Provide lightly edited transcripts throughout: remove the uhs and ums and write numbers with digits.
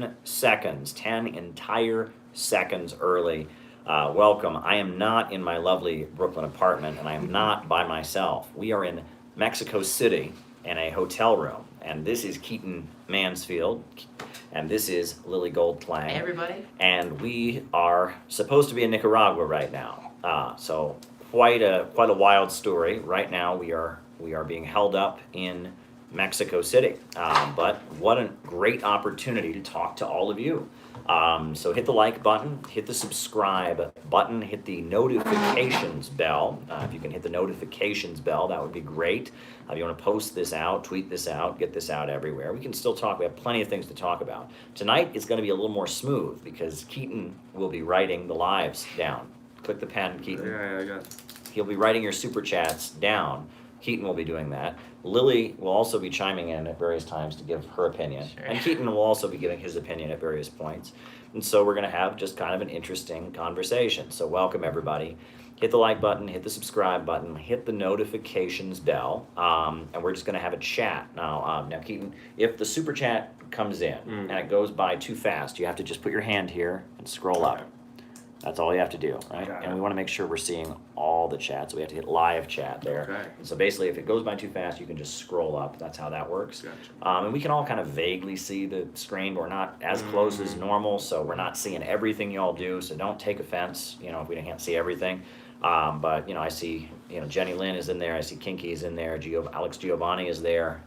10 seconds, 10 entire seconds early. Welcome. I am not in my lovely Brooklyn apartment, and I am not by myself. We are in Mexico City in a hotel room, and this is Keaton Mansfield, and this is Lily Goldklang. Hey, everybody. And we are supposed to be in Nicaragua right now. So quite a wild story. Right now we are being held up in Mexico City. But what a great opportunity to talk to all of you. So hit the like button, hit the subscribe button, hit the notifications bell. If you can hit the notifications bell, that would be great. If you want to post this out, tweet this out, get this out everywhere. We can still talk. We have plenty of things to talk about. Tonight is going to be a little more smooth because Keaton will be writing the lives down. Click the pen, Keaton. Yeah, I got it. He'll be writing your super chats down. Keaton will be doing that. Lily will also be chiming in at various times to give her opinion. Sure. And Keaton will also be giving his opinion at various points. And so we're going to have just kind of an interesting conversation. So welcome, everybody. Hit the like button, hit the subscribe button, hit the notifications bell, and we're just going to have a chat. Now, Keaton, if the super chat comes in and it goes by too fast, you have to just put your hand here and scroll up. That's all you have to do, right? And we want to make sure we're seeing all the chats, so we have to hit live chat there. Okay. And so basically, if it goes by too fast, you can just scroll up. That's how that works. Gotcha. And we can all kind of vaguely see the screen, but we're not as close as normal, so we're not seeing everything y'all do, so don't take offense, if we can't see everything. But, I see, Jenny Lynn is in there. I see Kinky is in there. Alex Giovanni is there.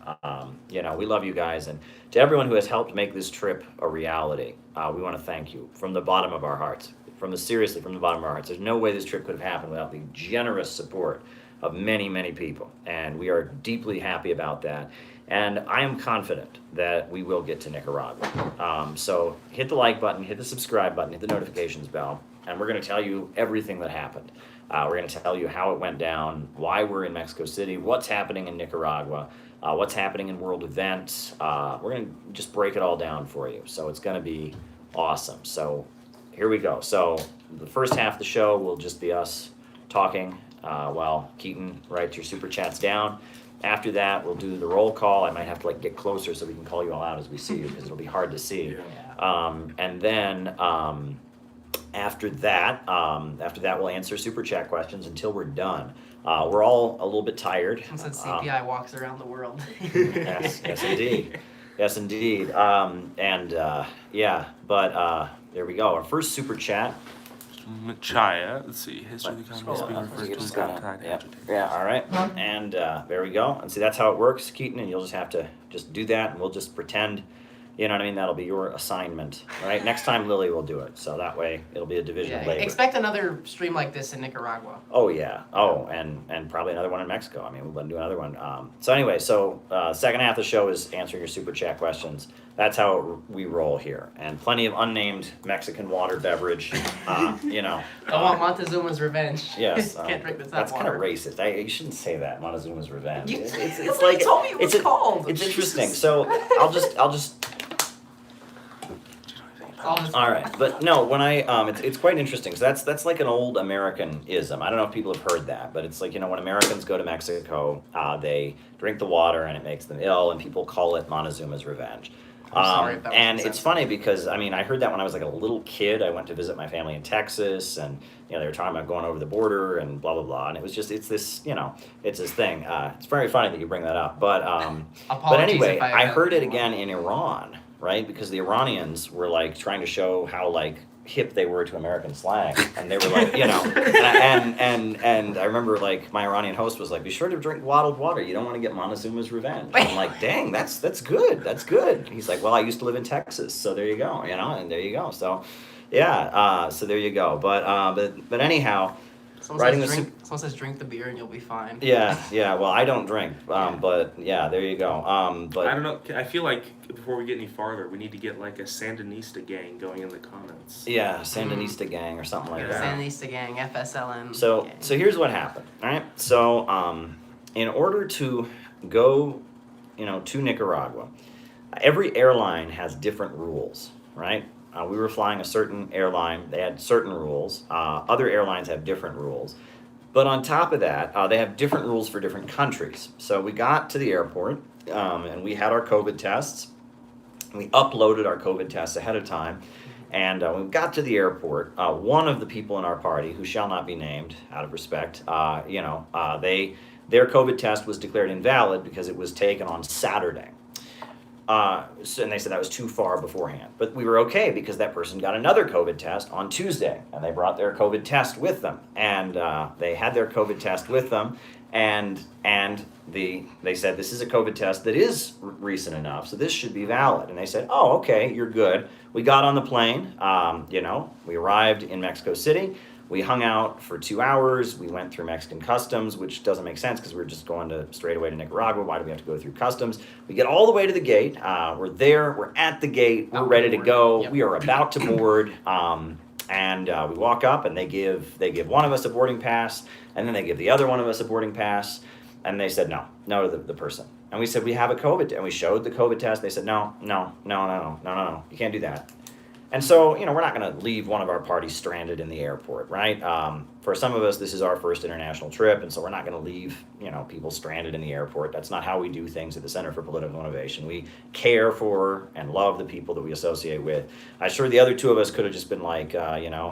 We love you guys. And to everyone who has helped make this trip a reality, we want to thank you from the bottom of our hearts. Seriously, from the bottom of our hearts. There's no way this trip could have happened without the generous support of many, many people. And we are deeply happy about that. And I am confident that we will get to Nicaragua. So hit the like button, hit the subscribe button, hit the notifications bell, and we're going to tell you everything that happened. We're going to tell you how it went down, why we're in Mexico City, what's happening in Nicaragua, what's happening in world events. We're going to just break it all down for you. So it's going to be awesome. So here we go. So the first half of the show will just be us talking while Keaton writes your super chats down. After that, we'll do the roll call. I might have to get closer so we can call you all out as we see you because it'll be hard to see. Yeah. And then after that, we'll answer super chat questions until we're done. We're all a little bit tired. Since CPI walks around the world. Yes, indeed. Yes, indeed. But there we go. Our first super chat. Machaya, let's see. History of the communist being referred to as outside agitator. Yeah, all right. And there we go. And see, that's how it works, Keaton, and you'll just have to just do that, and we'll just pretend, you know what I mean? That'll be your assignment, right? Next time, Lily will do it, so that way it'll be a division of labor. Expect another stream like this in Nicaragua. Oh, yeah. Oh, and probably another one in Mexico. I mean, we're going to do another one. So anyway, second half of the show is answering your super chat questions. That's how we roll here. And plenty of unnamed Mexican water beverage, I want Montezuma's revenge. Yes. Can't drink this That's water. kind of racist. You shouldn't say that, Montezuma's revenge. It's like you told me it was called. It's interesting. So I'll just all right, but no, when it's quite interesting. So that's like an old Americanism. I don't know if people have heard that, but it's like, when Americans go to Mexico, they drink the water and it makes them ill, and people call it Montezuma's revenge. I'm sorry if that and wasn't it's funny because, I heard that when I was like a little kid. I went to visit my family in Texas, and, they were talking about going over the border and blah, blah, blah. And it was just, it's this thing. It's very funny that you bring that up. But anyway, I heard it again in Iran, right? Because the Iranians were like trying to show how hip they were to American slang, and they were like, and I remember my Iranian host was like, be sure to drink bottled water. You don't want to get Montezuma's revenge. I'm like, dang, that's good. That's good. He's like, well, I used to live in Texas, so there you go, and there you go. So, yeah, so there you go. But anyhow. Someone says drink the beer and you'll be fine. Yeah. Well, I don't drink, but yeah, there you go. But I don't know. I feel like before we get any farther, we need to get a Sandinista gang going in the comments. Yeah, Sandinista gang or something like that. Sandinista gang, FSLM. So gang. So here's what happened. All right. So in order to go, to Nicaragua, every airline has different rules, right? We were flying a certain airline. They had certain rules. Other airlines have different rules. But on top of that, they have different rules for different countries. So we got to the airport, and we had our COVID tests. We uploaded our COVID tests ahead of time. And when we got to the airport, one of the people in our party, who shall not be named out of respect, their COVID test was declared invalid because it was taken on Saturday. And they said that was too far beforehand. But we were okay because that person got another COVID test on Tuesday, and they brought their COVID test with them. And they had their COVID test with them, and they said, this is a COVID test that is recent enough, so this should be valid. And they said, oh, okay, you're good. We got on the plane, we arrived in Mexico City. We hung out for 2 hours. We went through Mexican customs, which doesn't make sense because we're just going straight away to Nicaragua. Why do we have to go through customs? We get all the way to the gate. We're there. We're at the gate. We're ready to go. Yep. We are about to board. And we walk up, and they give one of us a boarding pass, and then they give the other one of us a boarding pass. And they said no to the person. And we said, we have a COVID, and we showed the COVID test. They said, no, you can't do that. And so, we're not going to leave one of our parties stranded in the airport, right? For some of us, this is our first international trip, and so we're not going to leave, people stranded in the airport. That's not how we do things at the Center for Political Innovation. We care for and love the people that we associate with. I'm sure the other two of us could have just been like,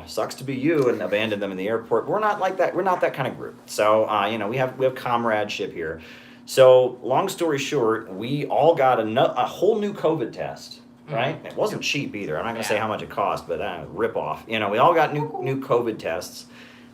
sucks to be you, and abandoned them in the airport. We're not like that. We're not that kind of group. So, we have comradeship here. So, long story short, we all got a whole new COVID test. Right? It wasn't cheap either. I'm not going to say how much it cost, but rip off. We all got new COVID tests.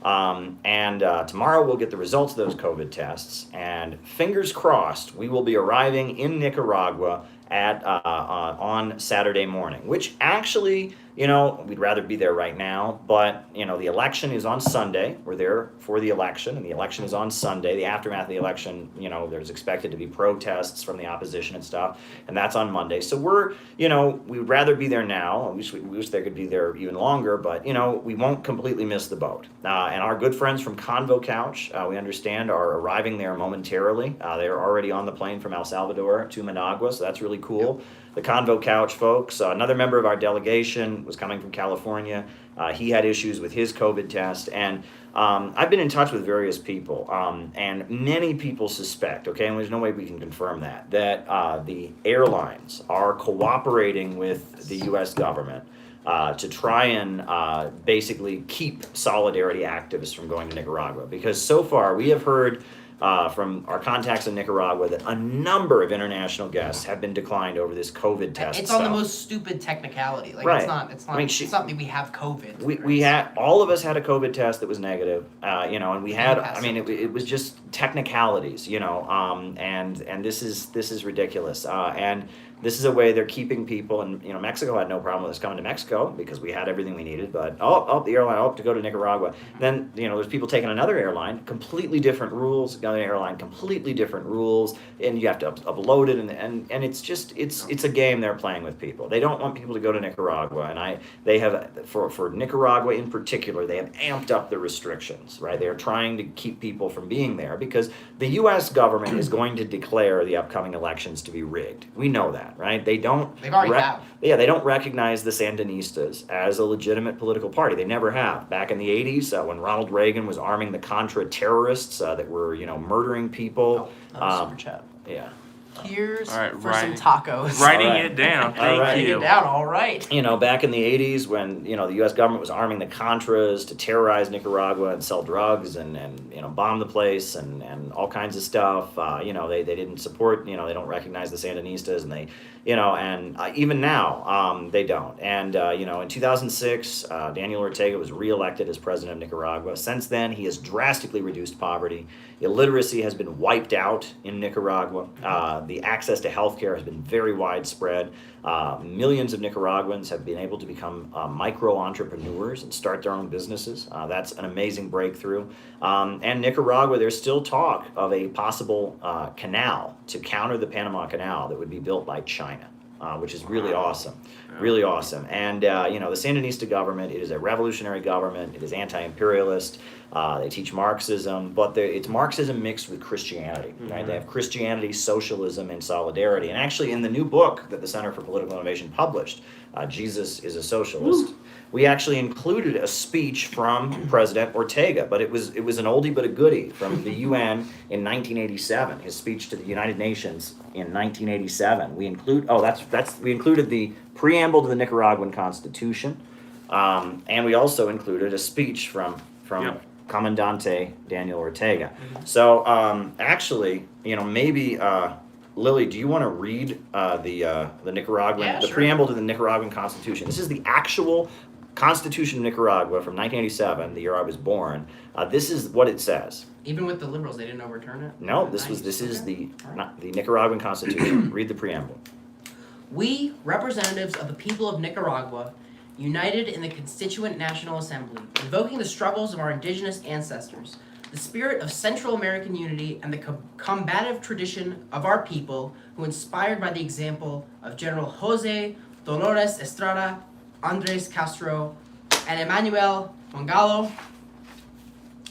And tomorrow we'll get the results of those COVID tests. And fingers crossed, we will be arriving in Nicaragua on Saturday morning, which actually, we'd rather be there right now, but, the election is on Sunday. We're there for the election, and the election is on Sunday. The aftermath of the election, there's expected to be protests from the opposition and stuff, and that's on Monday. So we'd rather be there now. We wish they could be there even longer, but, we won't completely miss the boat. And our good friends from Convo Couch, we understand, are arriving there momentarily. They're already on the plane from El Salvador to Managua, so that's really cool. Yep. The Convo Couch folks, another member of our delegation was coming from California. He had issues with his COVID test, and I've been in touch with various people, and many people suspect, and there's no way we can confirm that the airlines are cooperating with the U.S. government to try and basically keep solidarity activists from going to Nicaragua. Because so far we have heard from our contacts in Nicaragua that a number of international guests have been declined over this COVID test. It's on the most stupid technicality. Like, right. It's not that we have COVID. We had, all of us had a COVID test that was negative, and we had, it was just technicalities, and this is ridiculous. And this is a way they're keeping people, and Mexico had no problem with us coming to Mexico because we had everything we needed. But the airline, to go to Nicaragua. Then there's people taking another airline, completely different rules. Another airline, completely different rules, and you have to upload it, and it's just it's a game they're playing with people. They don't want people to go to Nicaragua, and they have for Nicaragua in particular, they have amped up the restrictions. Right, they are trying to keep people from being there because the U.S. government is going to declare the upcoming elections to be rigged. We know that. Right? They don't. They've already have. Yeah, they don't recognize the Sandinistas as a legitimate political party. They never have. Back in the 80s, when Ronald Reagan was arming the Contra terrorists that were, murdering people. Super chat. Yeah. Here's for some tacos. Writing it down. Thank you. Writing it down. All right. Back in the 80s when, the U.S. government was arming the Contras to terrorize Nicaragua and sell drugs and bomb the place and all kinds of stuff. They didn't support, they don't recognize the Sandinistas, and they, even now, they don't. And, in 2006, Daniel Ortega was reelected as president of Nicaragua. Since then, he has drastically reduced poverty. Illiteracy has been wiped out in Nicaragua. The access to healthcare has been very widespread. Millions of Nicaraguans have been able to become micro-entrepreneurs and start their own businesses. That's an amazing breakthrough. And Nicaragua, there's still talk of a possible canal to counter the Panama Canal that would be built by China. Which is really awesome, really awesome. And, the Sandinista government, it is a revolutionary government. It is anti-imperialist. They teach Marxism, but it's Marxism mixed with Christianity, right? Mm-hmm. They have Christianity, socialism, and solidarity. And actually, in the new book that the Center for Political Innovation published, Jesus is a Socialist, we actually included a speech from President Ortega, but it was an oldie but a goodie from the UN in 1987. His speech to the United Nations in 1987. We included the preamble to the Nicaraguan Constitution, and we also included a speech from Comandante Daniel Ortega. So actually, maybe. Lily, do you want to read the Nicaraguan, the preamble to the Nicaraguan Constitution? This is the actual Constitution of Nicaragua from 1987, the year I was born. This is what it says. Even with the liberals, they didn't overturn it? No, this is the Nicaraguan Constitution. Read the preamble. We, representatives of the people of Nicaragua, united in the Constituent National Assembly, invoking the struggles of our indigenous ancestors, the spirit of Central American unity, and the combative tradition of our people, who, inspired by the example of General Jose Dolores Estrada, Andres Castro, and Emmanuel Mangalo,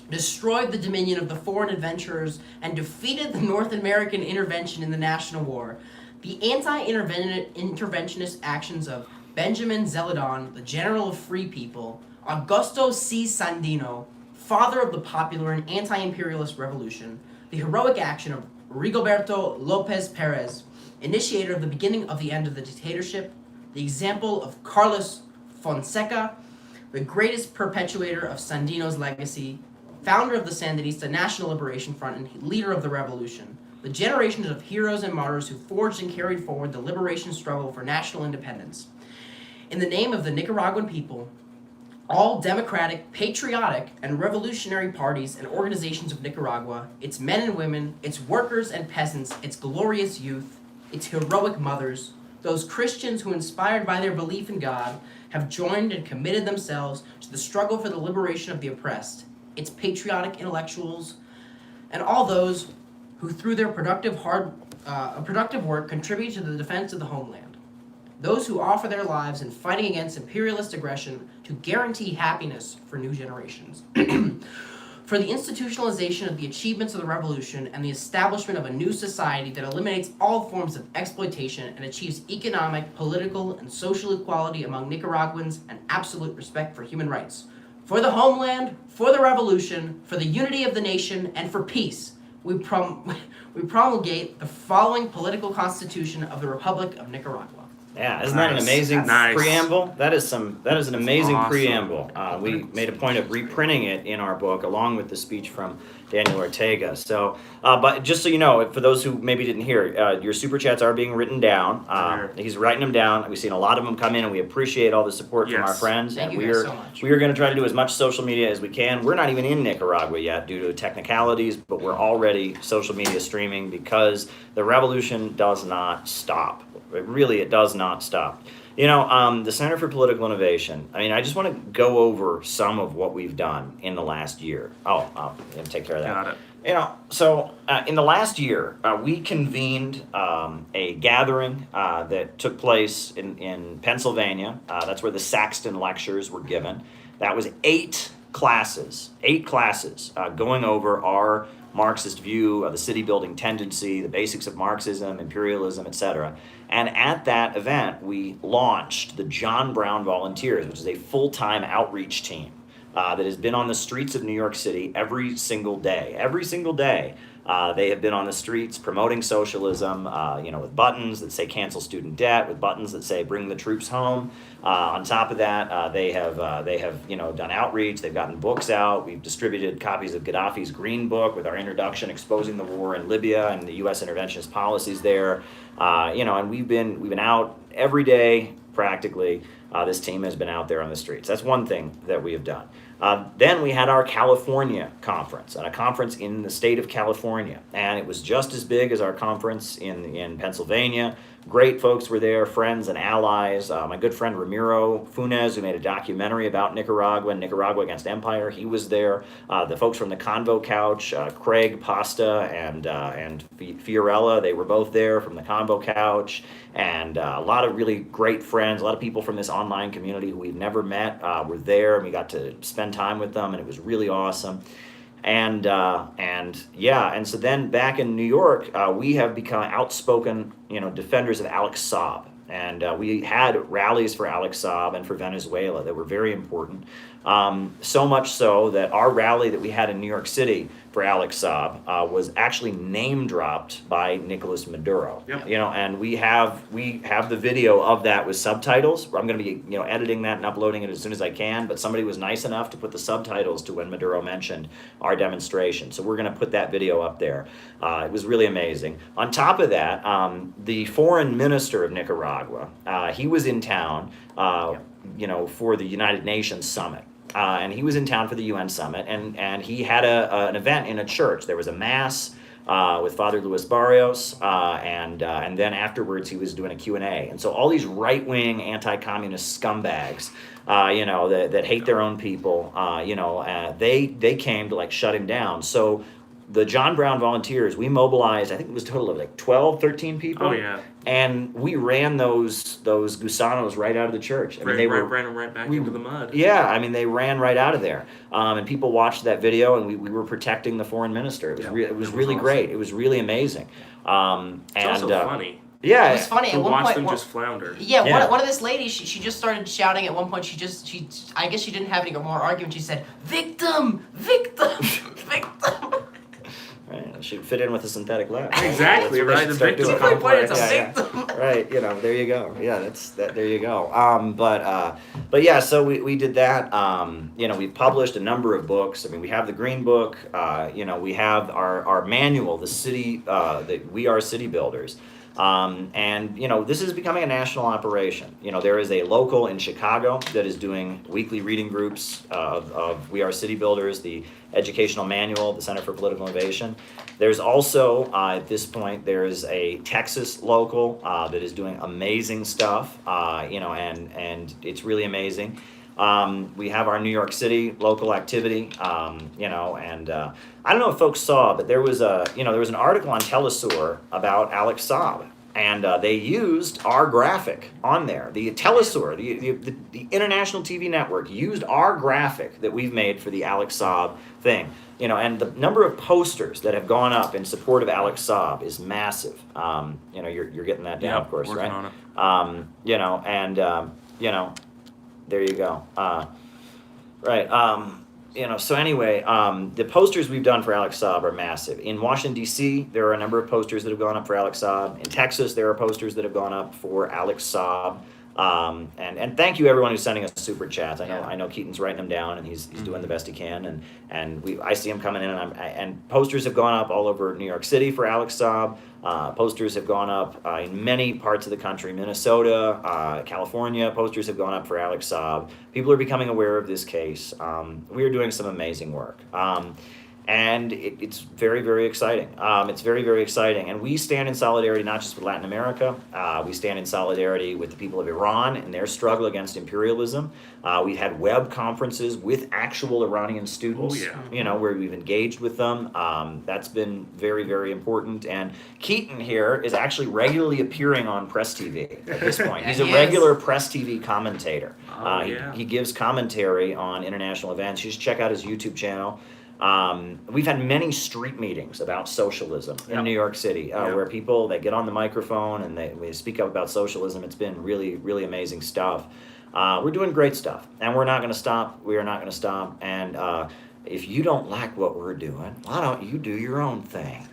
destroyed the dominion of the foreign adventurers and defeated the North American intervention in the National War. The anti-interventionist actions of Benjamin Zeledon, the General of Free People, Augusto C. Sandino, father of the popular and anti-imperialist revolution, the heroic action of Rigoberto Lopez Perez, initiator of the beginning of the end of the dictatorship, the example of Carlos Fonseca, the greatest perpetuator of Sandino's legacy, founder of the Sandinista National Liberation Front and leader of the revolution, the generations of heroes and martyrs who forged and carried forward the liberation struggle for national independence. In the name of the Nicaraguan people, all democratic, patriotic, and revolutionary parties and organizations of Nicaragua, its men and women, its workers and peasants, its glorious youth, its heroic mothers, those Christians who, inspired by their belief in God, have joined and committed themselves to the struggle for the liberation of the oppressed, its patriotic intellectuals, and all those who, through their productive work, contribute to the defense of the homeland. Those who offer their lives in fighting against imperialist aggression to guarantee happiness for new generations. For the institutionalization of the achievements of the revolution and the establishment of a new society that eliminates all forms of exploitation and achieves economic, political, and social equality among Nicaraguans and absolute respect for human rights. For the homeland, for the revolution, for the unity of the nation, and for peace, we promulgate the following political constitution of the Republic of Nicaragua. Yeah, isn't that an amazing preamble? That is an amazing preamble. We made a point of reprinting it in our book along with the speech from Daniel Ortega. So, but just so you know, for those who maybe didn't hear, your super chats are being written down. He's writing them down. We've seen a lot of them come in, and we appreciate all the support from our friends. Thank you guys so much. We are going to try to do as much social media as we can. We're not even in Nicaragua yet due to technicalities, but we're already social media streaming because the revolution does not stop. It does not stop. The Center for Political Innovation, I just want to go over some of what we've done in the last year. I'm going to take care of that. Got it. So in the last year, we convened a gathering that took place in Pennsylvania. That's where the Saxton Lectures were given. That was 8 classes going over our Marxist view of the city-building tendency, the basics of Marxism, imperialism, etc. And at that event, we launched the John Brown Volunteers, which is a full-time outreach team that has been on the streets of New York City every single day. Every single day, they have been on the streets promoting socialism, with buttons that say cancel student debt, with buttons that say bring the troops home. On top of that, they have done outreach. They've gotten books out. We've distributed copies of Gaddafi's Green Book with our introduction exposing the war in Libya and the U.S. interventionist policies there. And we've been out every day practically. This team has been out there on the streets. That's one thing that we have done. Then we had our California conference, and a conference in the state of California. And it was just as big as our conference in Pennsylvania. Great folks were there, friends and allies. My good friend Ramiro Funes, who made a documentary about Nicaragua and Nicaragua Against Empire, he was there. The folks from the Convo Couch, Craig Pasta and Fiorella, they were both there from the Convo Couch. And a lot of really great friends, a lot of people from this online community who we've never met were there, and we got to spend time with them, and it was really awesome. And so then back in New York, we have become outspoken, defenders of Alex Saab. And we had rallies for Alex Saab and for Venezuela that were very important. So much so that our rally that we had in New York City for Alex Saab was actually name dropped by Nicolas Maduro. Yep. And we have the video of that with subtitles. I'm going to be editing that and uploading it as soon as I can. But somebody was nice enough to put the subtitles to when Maduro mentioned our demonstration. So we're going to put that video up there. It was really amazing. On top of that, the foreign minister of Nicaragua, he was in town, for the United Nations summit. And he was in town for the UN summit, and he had an event in a church. There was a mass with Father Luis Barrios, and then afterwards he was doing a Q&A. And so all these right-wing anti-communist scumbags, that hate their own people, they came to shut him down. So the John Brown Volunteers, we mobilized, I think it was a total of 12, 13 people. Oh, yeah. And we ran those gusanos right out of the church. Ran them right back into the mud. Yeah, I mean, they ran right out of there. And people watched that video, and we were protecting the foreign minister. It was really awesome. Great. It was really amazing. It's also funny. Yeah. It was funny. To At one watch point, them just flounder. Yeah, one of this lady, she just started shouting at one point. I guess she didn't have any more argument. She said, "Victim, victim, victim." Right, she'd fit in with a synthetic laugh. Exactly, That's what right, they the should start victim doing. complex. It's a Yeah, victim. Right, there you go. Yeah, that's that. There you go. But yeah, so we did that. We've published a number of books. I mean, we have the Green Book. We have our manual, the city, that we are city builders. This is becoming a national operation. There is a local in Chicago that is doing weekly reading groups of We Are City Builders, the educational manual, the Center for Political Innovation. There's also, at this point, there's a Texas local that is doing amazing stuff, and it's really amazing. We have our New York City local activity, I don't know if folks saw, but there was an article on Telesur about Alex Saab, and they used our graphic on there. The Telesur, the international TV network, used our graphic that we've made for the Alex Saab thing. And the number of posters that have gone up in support of Alex Saab is massive. You're getting that down, of course, working right? on it. There you go. Right. So anyway, the posters we've done for Alex Saab are massive. In Washington, D.C., there are a number of posters that have gone up for Alex Saab. In Texas, there are posters that have gone up for Alex Saab. And thank you everyone who's sending us super chats. I know Keaton's writing them down, and he's doing the best he can. And I see him coming in, and posters have gone up all over New York City for Alex Saab. Posters have gone up in many parts of the country, Minnesota, California. Posters have gone up for Alex Saab. People are becoming aware of this case. We are doing some amazing work. And it's very, very exciting. It's very, very exciting. And we stand in solidarity not just with Latin America. We stand in solidarity with the people of Iran and their struggle against imperialism. We've had web conferences with actual Iranian students, where we've engaged with them. That's been very, very important. And Keaton here is actually regularly appearing on Press TV at this point. He's a regular Press TV commentator. He gives commentary on international events. You should check out his YouTube channel. We've had many street meetings about socialism in New York City, where people, they get on the microphone and they speak up about socialism. It's been really, really amazing stuff. We're doing great stuff, and we're not going to stop. We are not going to stop. And if you don't like what we're doing, why don't you do your own thing?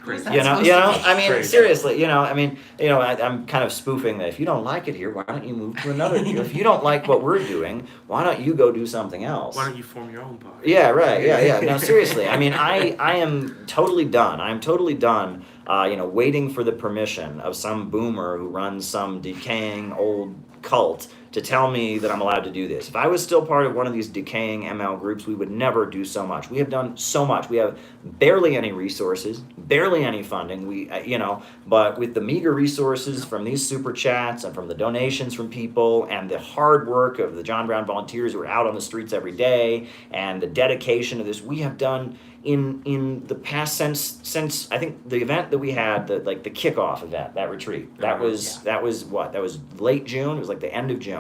Seriously, I'm kind of spoofing that. If you don't like it here, why don't you move to another? If you don't like what we're doing, why don't you go do something else? Why don't you form your own party? Yeah, right. Yeah. No, seriously. I am totally done. I'm totally done. Waiting for the permission of some boomer who runs some decaying old cult to tell me that I'm allowed to do this. If I was still part of one of these decaying ML groups, we would never do so much. We have done so much. We have barely any resources, barely any funding. But with the meager resources from these super chats and from the donations from people and the hard work of the John Brown volunteers who are out on the streets every day and the dedication to this, we have done in the past since I think the event that we had, the kickoff event, that retreat, that was late June. It was like the end of June.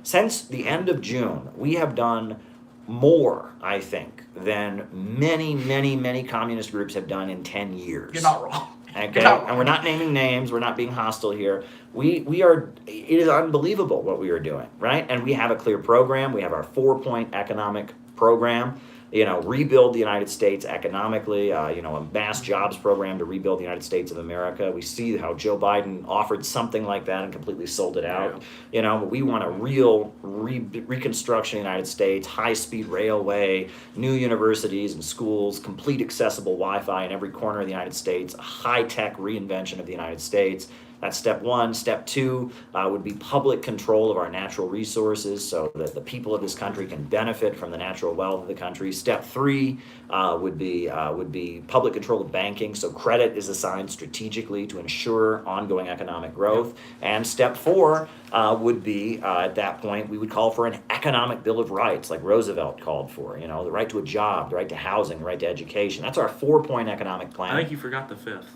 Since the end of June, we have done more, I think, than many communist groups have done in 10 years. You're not wrong. Okay, and we're not naming names. We're not being hostile here. We are. It is unbelievable what we are doing, right? And we have a clear program. We have our 4-point economic program. Rebuild the United States economically. A mass jobs program to rebuild the United States of America. We see how Joe Biden offered something like that and completely sold it out. But we want a real reconstruction of the United States, high-speed railway, new universities and schools, complete accessible Wi-Fi in every corner of the United States, a high-tech reinvention of the United States. That's step one. Step two would be public control of our natural resources so that the people of this country can benefit from the natural wealth of the country. Step three would be public control of banking, so credit is assigned strategically to ensure ongoing economic growth. And step four would be, at that point, we would call for an economic bill of rights, like Roosevelt called for. The right to a job, the right to housing, the right to education. That's our 4-point economic plan. I think you forgot the fifth.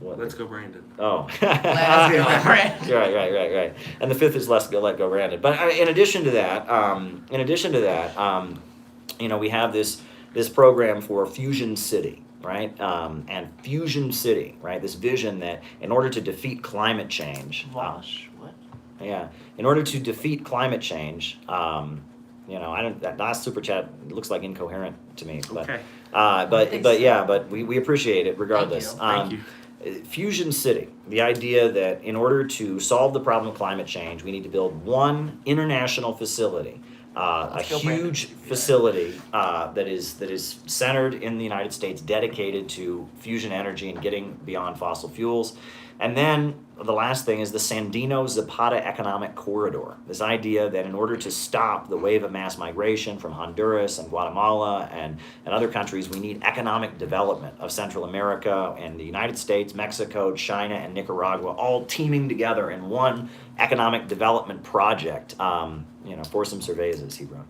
Let's go, Brandon. Oh. Let's go, Brandon. Right. And the fifth is let go, Brandon. But in addition to that, we have this program for Fusion City, right? And Fusion City, right? This vision that in order to defeat climate change, What? Yeah, in order to defeat climate change, that last super chat looks like incoherent to me. But, Okay. but we appreciate it regardless. Thank you. Fusion City, the idea that in order to solve the problem of climate change, we need to build one international facility, a huge facility that is centered in the United States, dedicated to fusion energy and getting beyond fossil fuels. And then the last thing is the Sandino-Zapata economic corridor. This idea that in order to stop the wave of mass migration from Honduras and Guatemala and other countries, we need economic development of Central America and the United States, Mexico, China, and Nicaragua, all teaming together in one economic development project. For some cervezas, he wrote.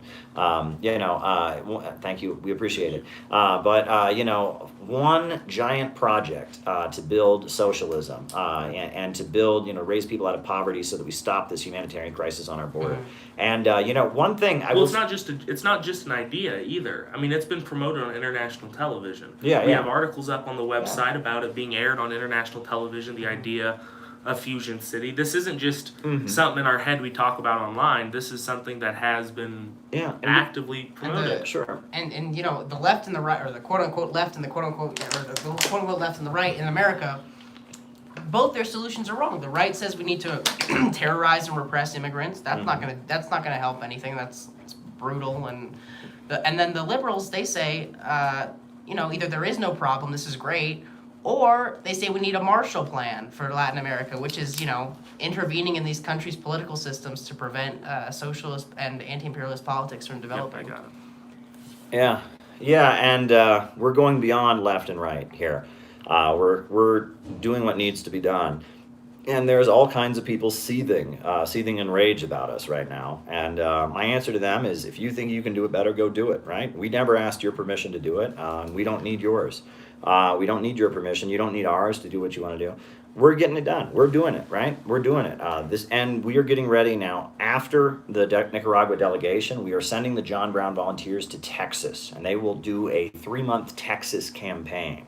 Thank you. We appreciate it. One giant project to build socialism and to build, raise people out of poverty so that we stop this humanitarian crisis on our border. And one thing it's not just an idea either. I mean, it's been promoted on international television. We have articles up on the website about it being aired on international television. The idea of Fusion City. This isn't just something in our head we talk about online. This is something that has been actively promoted. And the left and the right, or the quote unquote left and the quote unquote left and the right in America, both their solutions are wrong. The right says we need to terrorize and repress immigrants. That's not gonna help anything. It's brutal. And then the liberals, they say either there is no problem, this is great, or they say we need a Marshall Plan for Latin America, which is, intervening in these countries' political systems to prevent socialist and anti-imperialist politics from developing. Yep, I got it. Yeah, and we're going beyond left and right here. We're doing what needs to be done. And there's all kinds of people seething in rage about us right now. And my answer to them is, if you think you can do it better, go do it, right? We never asked your permission to do it. We don't need yours. We don't need your permission. You don't need ours to do what you want to do. We're getting it done. We're doing it, right? We're doing it. And we are getting ready now. After the Nicaragua delegation, we are sending the John Brown volunteers to Texas, and they will do a 3-month Texas campaign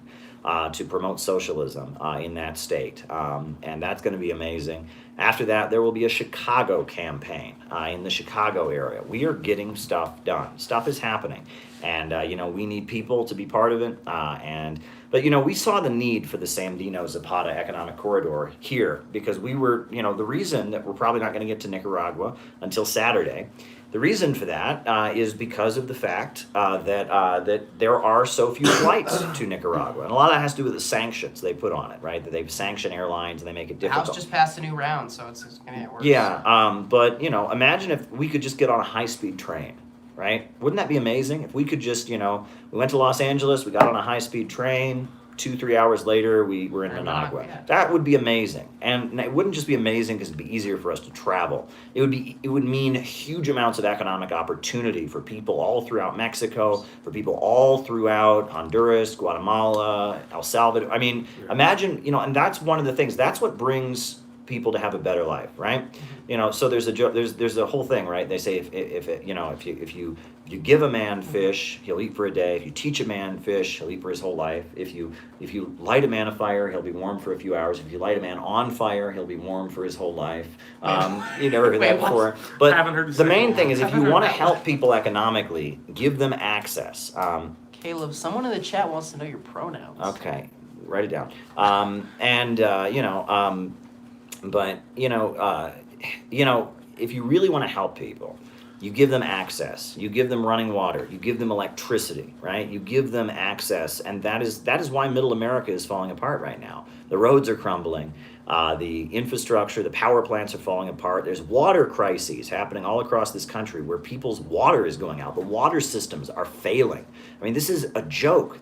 to promote socialism in that state, and that's going to be amazing. After that, there will be a Chicago campaign in the Chicago area. We are getting stuff done. Stuff is happening, and we need people to be part of it. But we saw the need for the Sandino-Zapata economic corridor here because we were, the reason that we're probably not going to get to Nicaragua until Saturday. The reason for that is because of the fact that there are so few flights to Nicaragua. And a lot of that has to do with the sanctions they put on it, right? That they've sanctioned airlines and they make it difficult. The House just passed a new round, so it's going to get worse. Yeah, but, imagine if we could just get on a high-speed train, right? Wouldn't that be amazing? If we could just, we went to Los Angeles, we got on a high-speed train, 2-3 hours later, we were in Managua. Yeah. That would be amazing. And it wouldn't just be amazing because it'd be easier for us to travel. It would mean huge amounts of economic opportunity for people all throughout Mexico, for people all throughout Honduras, Guatemala, El Salvador. I mean, imagine, and that's one of the things. That's what brings people to have a better life, right? So there's a whole thing, right? They say if you give a man fish, he'll eat for a day. If you teach a man fish, he'll eat for his whole life. If you light a man a fire, he'll be warm for a few hours. If you light a man on fire, he'll be warm for his whole life. You never heard that before. But haven't heard the main thing is, if you want to help people economically, give them access. Caleb, someone in the chat wants to know your pronouns. Okay, write it down. If you really want to help people, you give them access, you give them running water, you give them electricity, right? You give them access, and that is why Middle America is falling apart right now. The roads are crumbling, the infrastructure, the power plants are falling apart. There's water crises happening all across this country where people's water is going out. The water systems are failing. I mean, this is a joke.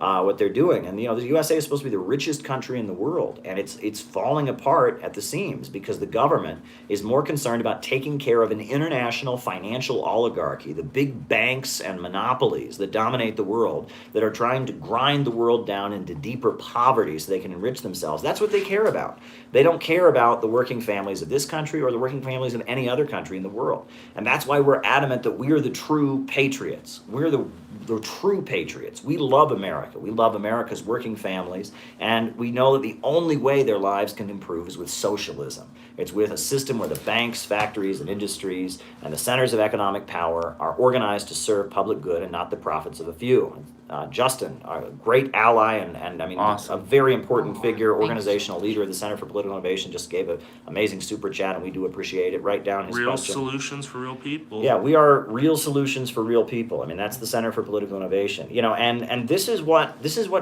What they're doing. And the USA is supposed to be the richest country in the world, and it's falling apart at the seams because the government is more concerned about taking care of an international financial oligarchy, the big banks and monopolies that dominate the world, that are trying to grind the world down into deeper poverty so they can enrich themselves. That's what they care about. They don't care about the working families of this country or the working families of any other country in the world. And that's why we're adamant that we are the true patriots. We're the true patriots. We love America. We love America's working families, and we know that the only way their lives can improve is with socialism. It's with a system where the banks, factories, and industries and the centers of economic power are organized to serve public good and not the profits of a few. Justin, a great ally and I mean, awesome. A very important figure, organizational leader of the Center for Political Innovation, just gave an amazing super chat, and we do appreciate it. Write down his real question. Solutions for real people. Yeah, we are real solutions for real people. I mean, that's the Center for Political Innovation. And this is what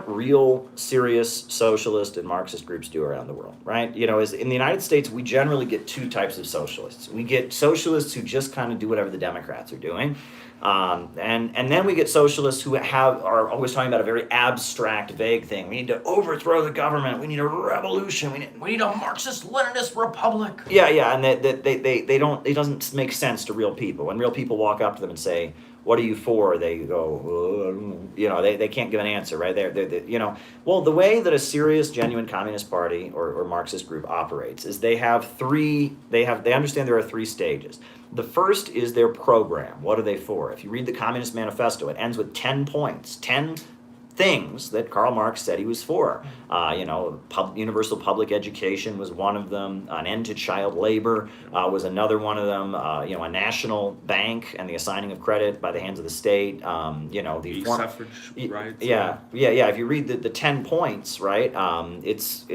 real serious socialist and Marxist groups do around the world, right? Is in the United States, we generally get two types of socialists. We get socialists who just kind of do whatever the Democrats are doing. And then we get socialists who are always talking about a very abstract, vague thing. We need to overthrow the government. We need a revolution. We need a Marxist-Leninist republic. Yeah, and they don't. It doesn't make sense to real people. When real people walk up to them and say, "What are you for?" They go, they can't give an answer, right? Well, the way that a serious, genuine Communist Party or Marxist group operates is they understand there are three stages. The first is their program. What are they for? If you read the Communist Manifesto, it ends with 10 points, 10 things that Karl Marx said he was for. Universal public education was one of them. An end to child labor was another one of them. A national bank and the assigning of credit by the hands of the state. The suffrage rights. Yeah. If you read the 10 points, right? That's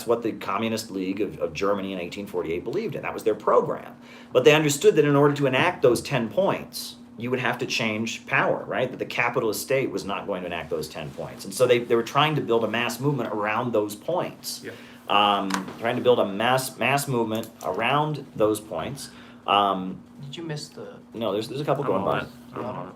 what the Communist League of Germany in 1848 believed in. That was their program. But they understood that in order to enact those 10 points, you would have to change power, right? That the capitalist state was not going to enact those 10 points. And so they were trying to build a mass movement around those points. Yep. Trying to build a mass movement around those points. Did you miss the... No, there's a couple going by.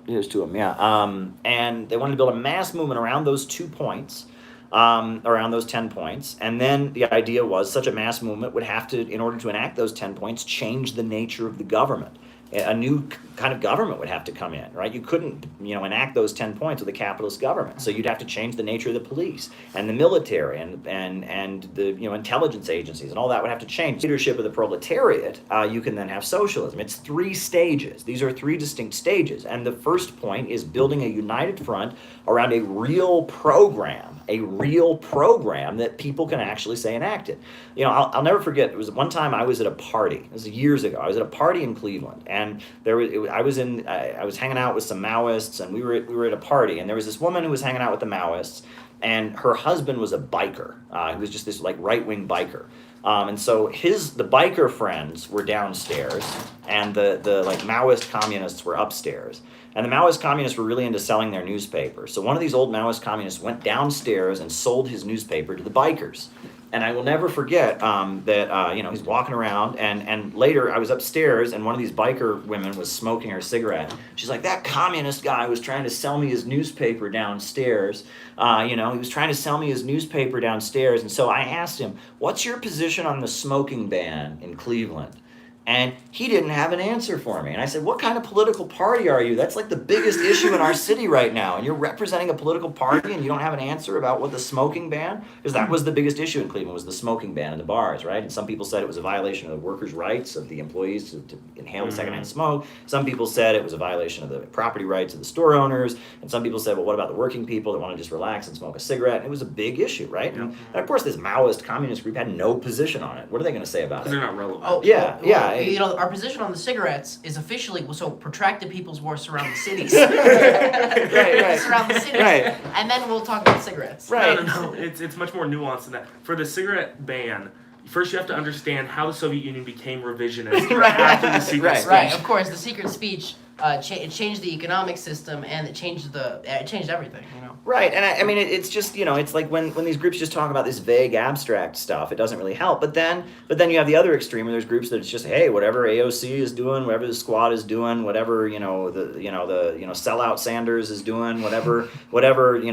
There's two of them, yeah. And they wanted to build a mass movement around those 2 points, around those 10 points. And then the idea was such a mass movement would have to, in order to enact those 10 points, change the nature of the government. A new kind of government would have to come in, right? You couldn't, enact those 10 points with a capitalist government. So you'd have to change the nature of the police and the military and the intelligence agencies, and all that would have to change. Leadership of the proletariat, you can then have socialism. It's 3 stages. These are 3 distinct stages. And the first point is building a united front around a real program that people can actually say enacted. I'll never forget, it was one time I was at a party. It was years ago. I was at a party in Cleveland, and I was hanging out with some Maoists, and we were at a party, and there was this woman who was hanging out with the Maoists, and her husband was a biker. He was just this right-wing biker. And so the biker friends were downstairs, and the Maoist communists were upstairs. And the Maoist communists were really into selling their newspaper. So one of these old Maoist communists went downstairs and sold his newspaper to the bikers. And I will never forget that he's walking around, and later I was upstairs, and one of these biker women was smoking her cigarette. She's like, "That communist guy was trying to sell me his newspaper downstairs. He was trying to sell me his newspaper downstairs." And so I asked him, "What's your position on the smoking ban in Cleveland?" And he didn't have an answer for me. And I said, what kind of political party are you? That's like the biggest issue in our city right now. And you're representing a political party and you don't have an answer about what the smoking ban? Because that was the biggest issue in Cleveland, was the smoking ban in the bars, right? And some people said it was a violation of the workers' rights of the employees to inhale secondhand smoke. Some people said it was a violation of the property rights of the store owners. And some people said, well, what about the working people that want to just relax and smoke a cigarette? And it was a big issue, right? And of course, this Maoist communist group had no position on it. What are they going to say about it? Because they're not relevant. Oh, yeah, yeah. You know, our position on the cigarettes is officially so protracted people's wars surround the cities. right. Surround the cities, right. And then we'll talk about cigarettes. Right. No. It's much more nuanced than that. For the cigarette ban, first you have to understand how the Soviet Union became revisionist after the secret speech. Right. Of course, the secret speech it changed the economic system, and it changed everything. You know. Right, and I mean, it's just, you know, it's like when these groups just talk about this vague, abstract stuff, it doesn't really help. But then you have the other extreme where there's groups that it's just, hey, whatever AOC is doing, whatever the Squad is doing, whatever the sellout Sanders is doing, whatever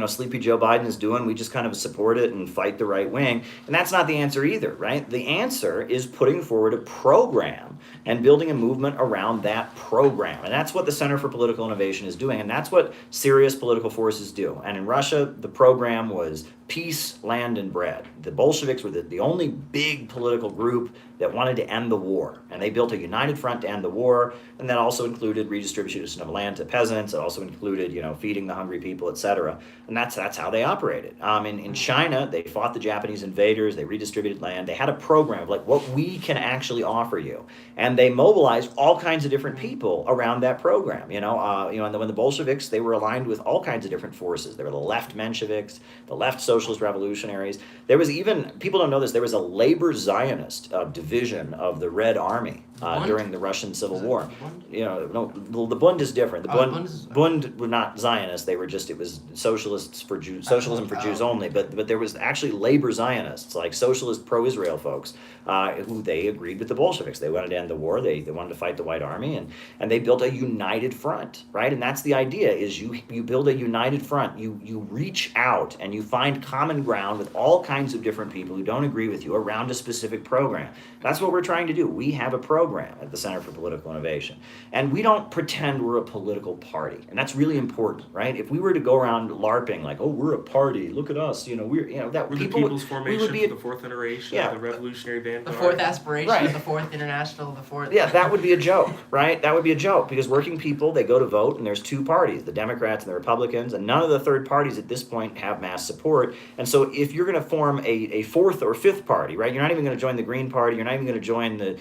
Sleepy Joe Biden is doing, we just kind of support it and fight the right wing. And that's not the answer either, right? The answer is putting forward a program and building a movement around that program, and that's what the Center for Political Innovation is doing, and that's what serious political forces do. And in Russia, the program was peace, land, and bread. The Bolsheviks were the only big political group that wanted to end the war, and they built a united front to end the war, and that also included redistribution of land to peasants. It also included, feeding the hungry people, etc. And that's how they operated. In China, they fought the Japanese invaders. They redistributed land. They had a program of like what we can actually offer you, and they mobilized all kinds of different people around that program. And when the Bolsheviks, they were aligned with all kinds of different forces. There were the left Mensheviks, the left socialist revolutionaries. There was even, people don't know this, there was a labor Zionist division of the Red Army during the Russian Civil War. The Bund is different. The Bund were not Zionists. They were just, it was socialists for Jews, socialism for Jews only. But there was actually labor Zionists, like socialist pro-Israel folks, who they agreed with the Bolsheviks. They wanted to end the war. They wanted to fight the White Army, and they built a united front, right? And that's the idea: is you build a united front. You reach out and you find common ground with all kinds of different people who don't agree with you around a specific program. That's what we're trying to do. We have a program at the Center for Political Innovation, and we don't pretend we're a political party, and that's really important, right? If we were to go around LARPing like, oh, we're a party, look at us, we're the People's Formation for the fourth iteration of the Revolutionary Vanguard, the fourth aspiration, right. The fourth international, the fourth. Yeah, that would be a joke, right? That would be a joke, because working people, they go to vote, and there's two parties, the Democrats and the Republicans, and none of the third parties at this point have mass support. And so if you're going to form a fourth or fifth party, right? You're not even going to join the Green Party. You're not even going to join the,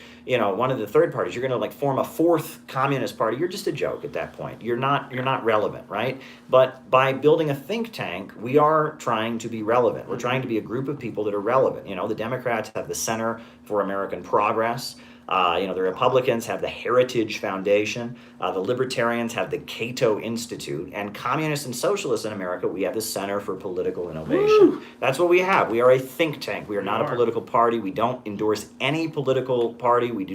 one of the third parties. You're going to form a fourth communist party. You're just a joke at that point. You're not relevant, right? But by building a think tank, we are trying to be relevant. We're trying to be a group of people that are relevant. The Democrats have the Center for American Progress. The Republicans have the Heritage Foundation, the Libertarians have the Cato Institute, and communists and socialists in America, we have the Center for Political Innovation. Woo! That's what we have. We are a think tank. We are not a political party. We don't endorse any political party. We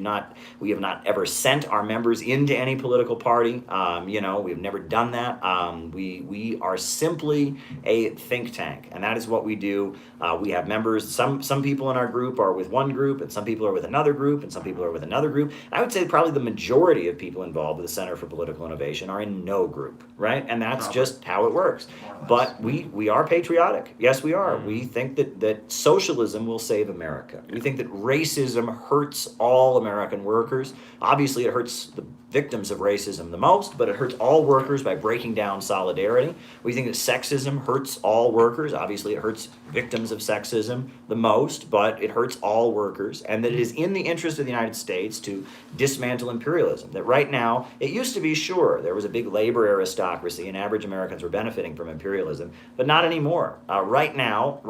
have not ever sent our members into any political party. We've never done that. We are simply a think tank, and that is what we do. We have members. Some people in our group are with one group, and some people are with another group, and some people are with another group. I would say probably the majority of people involved with the Center for Political Innovation are in no group, right? And that's just how it works. But we are patriotic. Yes, we are. We think that socialism will save America. We think that racism hurts all American workers. Obviously, it hurts the victims of racism the most, but it hurts all workers by breaking down solidarity. We think that sexism hurts all workers. Obviously, it hurts victims of sexism the most, but it hurts all workers, and that it is in the interest of the United States to dismantle imperialism. That right now, it used to be, sure, there was a big labor aristocracy and average Americans were benefiting from imperialism, but not anymore. Right now,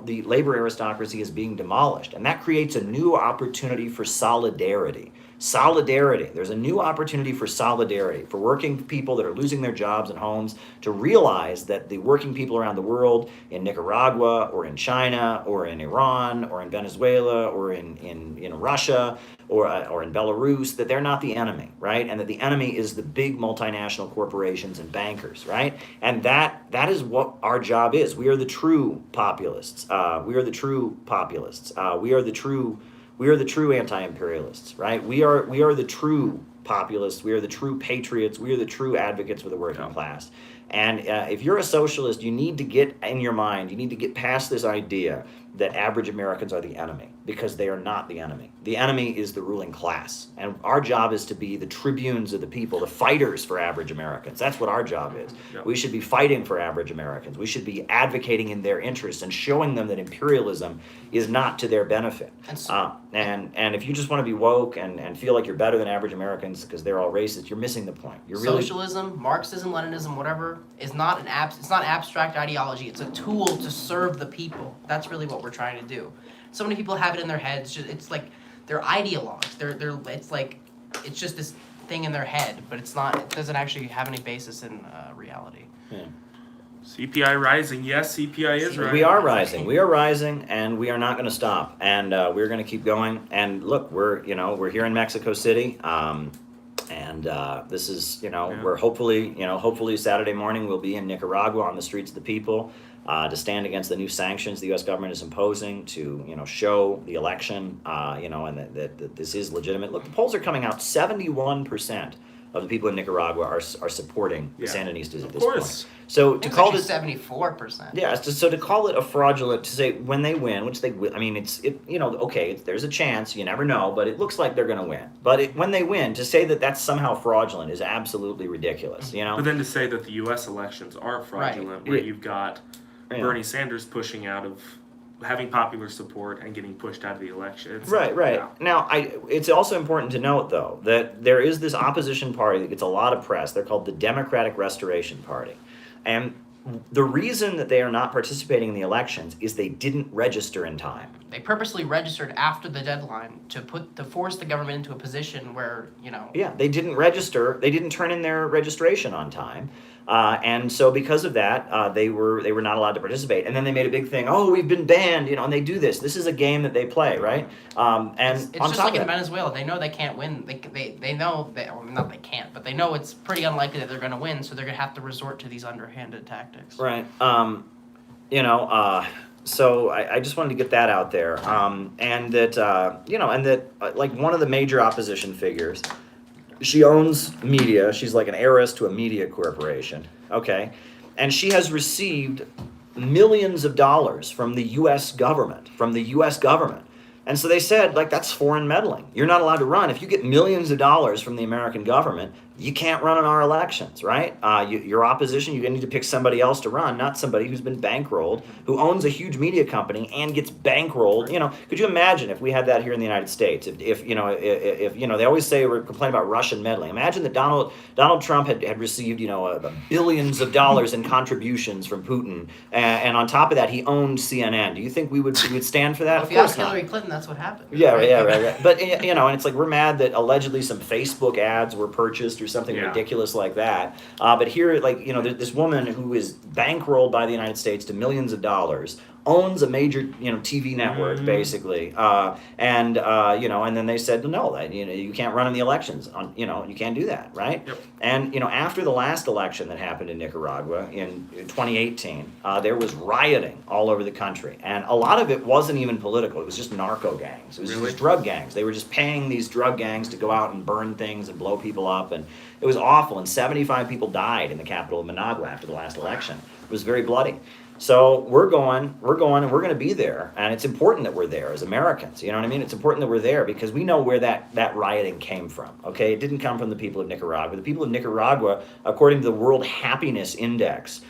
the labor aristocracy is being demolished, and that creates a new opportunity for solidarity. There's a new opportunity for solidarity, for working people that are losing their jobs and homes to realize that the working people around the world, in Nicaragua or in China or in Iran or in Venezuela or in Russia or in Belarus, that they're not the enemy, right? And that the enemy is the big multinational corporations and bankers, right? And that is what our job is. We are the true populists. We are the true We are the true anti-imperialists, right? We are the true populists. We are the true patriots. We are the true advocates for the working class. And if you're a socialist, you need to get in your mind, you need to get past this idea that average Americans are the enemy, because they are not the enemy. The enemy is the ruling class. And our job is to be the tribunes of the people, the fighters for average Americans. That's what our job is. Yep. We should be fighting for average Americans. We should be advocating in their interests and showing them that imperialism is not to their benefit. And if you just want to be woke and feel like you're better than average Americans because they're all racist, you're missing the point. Socialism, Marxism, Leninism, whatever, is not it's not abstract ideology. It's a tool to serve the people. That's really what we're trying to do. So many people have it in their heads. It's like they're ideologues. It's just this thing in their head, but it's not. It doesn't actually have any basis in reality. Yeah. CPI rising. Yes, CPI is rising. We are rising. We are rising, and we are not going to stop. And we're going to keep going. And look, we're here in Mexico City. And this is, we're hopefully Saturday morning we'll be in Nicaragua on the streets of the people to stand against the new sanctions the U.S. government is imposing to, show the election, and that this is legitimate. Look, the polls are coming out. 71% of the people in Nicaragua are supporting the Sandinistas at this point. So to call it 74%. Yeah, so to call it a fraudulent, to say when they win, which they will, I mean, there's a chance, you never know, but it looks like they're going to win. But when they win, to say that that's somehow fraudulent is absolutely ridiculous, But then to say that the U.S. elections are fraudulent, where you've got Bernie Sanders pushing out of having popular support and getting pushed out of the election. Right. Yeah. Now, it's also important to note, though, that there is this opposition party that gets a lot of press. They're called the Democratic Restoration Party. And the reason that they are not participating in the elections is they didn't register in time. They purposely registered after the deadline to force the government into a position where, Yeah, they didn't register. They didn't turn in their registration on time. And so because of that, they were not allowed to participate. And then they made a big thing, we've been banned, and they do this. This is a game that they play, right? And it's just like in Venezuela. They know they can't win. They know not they can't, but they know it's pretty unlikely that they're going to win, so they're going to have to resort to these underhanded tactics. Right. So I just wanted to get that out there. And that like one of the major opposition figures, she owns media. She's like an heiress to a media corporation. Okay. And she has received millions of dollars from the U.S. government. And so they said, that's foreign meddling. You're not allowed to run. If you get millions of dollars from the American government, you can't run in our elections, right? Your opposition, you need to pick somebody else to run, not somebody who's been bankrolled, who owns a huge media company and gets bankrolled. Could you imagine if we had that here in the United States? If they always say we're complaining about Russian meddling. Imagine that Donald Trump had received, billions of dollars in contributions from Putin, and on top of that, he owned CNN. Do you think we would stand for that? Well, if you ask Hillary Clinton, that's what happened. Yeah, right. But and it's like we're mad that allegedly some Facebook ads were purchased or something ridiculous like that. But here, this woman who is bankrolled by the United States to millions of dollars, owns a major TV network basically, and then they said no, you can't run in the elections you can't do that, right? Yep. And after the last election that happened in Nicaragua in 2018, there was rioting all over the country, and a lot of it wasn't even political. It was just narco gangs. It was just drug gangs. They were just paying these drug gangs to go out and burn things and blow people up, and it was awful. And 75 people died in the capital of Managua after the last election. It was very bloody. So we're going, and we're going to be there. And it's important that we're there as Americans. You know what I mean? It's important that we're there because we know where that rioting came from. Okay? It didn't come from the people of Nicaragua. The people of Nicaragua, according to the World Happiness Index,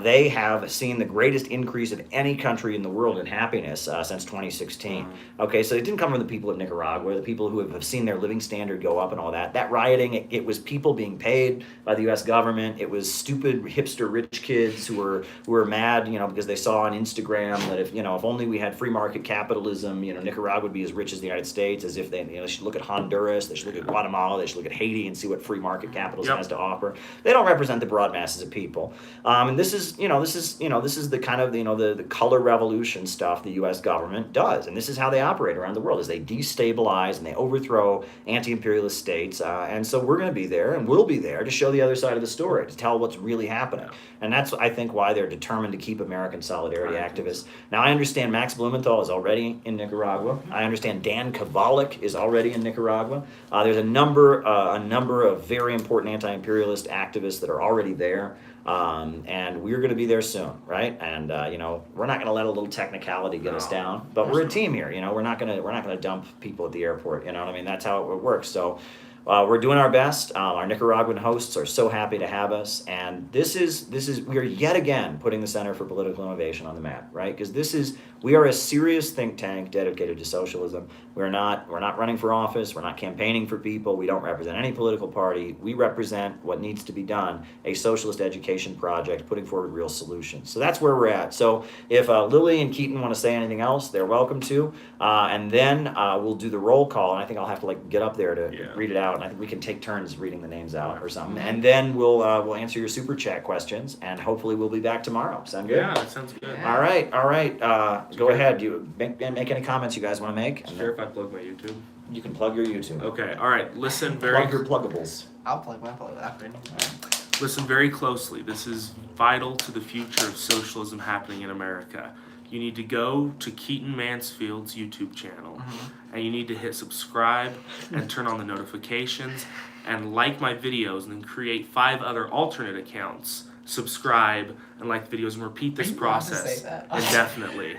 they have seen the greatest increase of any country in the world in happiness since 2016. Okay, so it didn't come from the people of Nicaragua, the people who have seen their living standard go up and all that. That rioting, it was people being paid by the U.S. government. It was stupid hipster rich kids who were mad, because they saw on Instagram that if only we had free market capitalism, Nicaragua would be as rich as the United States. As if they should look at Honduras, they should look at Guatemala, they should look at Haiti and see what free market capitalism has to offer. They don't represent the broad masses of people. And this is the kind of the color revolution stuff the U.S. government does, and this is how they operate around the world: is they destabilize and they overthrow anti-imperialist states, and so we're going to be there, and we'll be there to show the other side of the story, to tell what's really happening, and that's I think why they're determined to keep American solidarity activists. Now I understand Max Blumenthal is already in Nicaragua. I understand Dan Kovalik is already in Nicaragua. There's a number of very important anti-imperialist activists that are already there. And we're going to be there soon, right? And we're not going to let a little technicality get us down, but we're a team here. We're not going to dump people at the airport. You know what I mean? That's how it works. So we're doing our best. Our Nicaraguan hosts are so happy to have us, and this is we are yet again putting the Center for Political Innovation on the map, right? Because we are a serious think tank dedicated to socialism. We're not running for office. We're not campaigning for people. We don't represent any political party. We represent what needs to be done: a socialist education project, putting forward real solutions. So that's where we're at. So if Lily and Keaton want to say anything else, they're welcome to. And then we'll do the roll call, and I think I'll have to get up there to read it out. And I think we can take turns reading the names out or something. And then we'll answer your super chat questions, and hopefully we'll be back tomorrow. Sound good? Yeah, that sounds good. All right. Go ahead. Do you make any comments you guys want to make? Sure, if I plug my YouTube. You can plug your YouTube. Okay. All right. Listen Plug your pluggables. I'll plug my plug after. Listen very closely. This is vital to the future of socialism happening in America. You need to go to Keaton Mansfield's YouTube channel, and you need to hit subscribe and turn on the notifications and like my videos, and then create 5 other alternate accounts. Subscribe and like the videos and repeat this process indefinitely.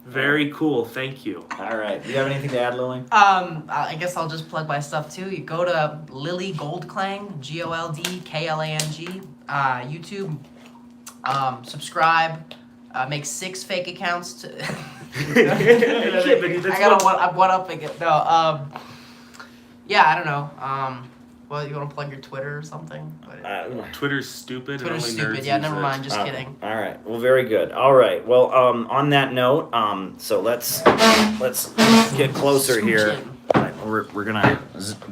Very cool. Thank you. All right. Do you have anything to add, Lily? I guess I'll just plug my stuff too. You go to Lily Goldklang, GOLDKLANG, YouTube. Subscribe. Make 6 fake accounts to. I gotta one up again. No. Yeah, I don't know. Well, you want to plug your Twitter or something? Twitter's stupid. Twitter's stupid. Yeah, never mind. Just kidding. All right. Well, very good. All right. Well, on that note, so let's get closer here. We're gonna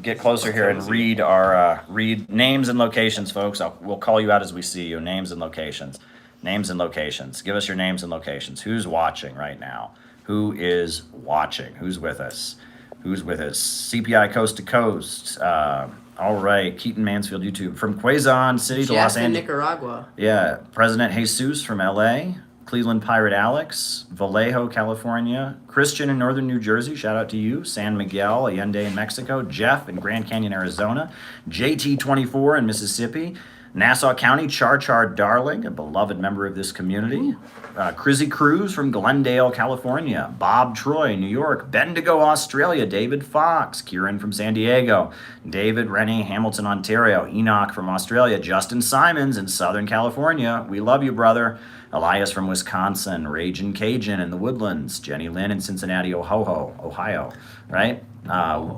get closer here and read our names and locations, folks. We'll call you out as we see you. Names and locations. Names and locations. Give us your names and locations. Who's watching right now? Who is watching? Who's with us? Who's with us? CPI Coast to Coast. All right. Keaton Mansfield YouTube. From Quezon City to Los Angeles. Nicaragua. Yeah. President Jesus from LA. Cleveland Pirate Alex. Vallejo, California. Christian in Northern New Jersey. Shout out to you. San Miguel, Allende in Mexico. Jeff in Grand Canyon, Arizona. JT24 in Mississippi. Nassau County, Char Darling, a beloved member of this community. Crizzy Cruz from Glendale, California. Bob Troy, New York. Bendigo, Australia. David Fox. Kieran from San Diego. David Rennie, Hamilton, Ontario. Enoch from Australia. Justin Simons in Southern California. We love you, brother. Elias from Wisconsin. Ragin' Cajun in the Woodlands. Jenny Lynn in Cincinnati, Ohio. Right?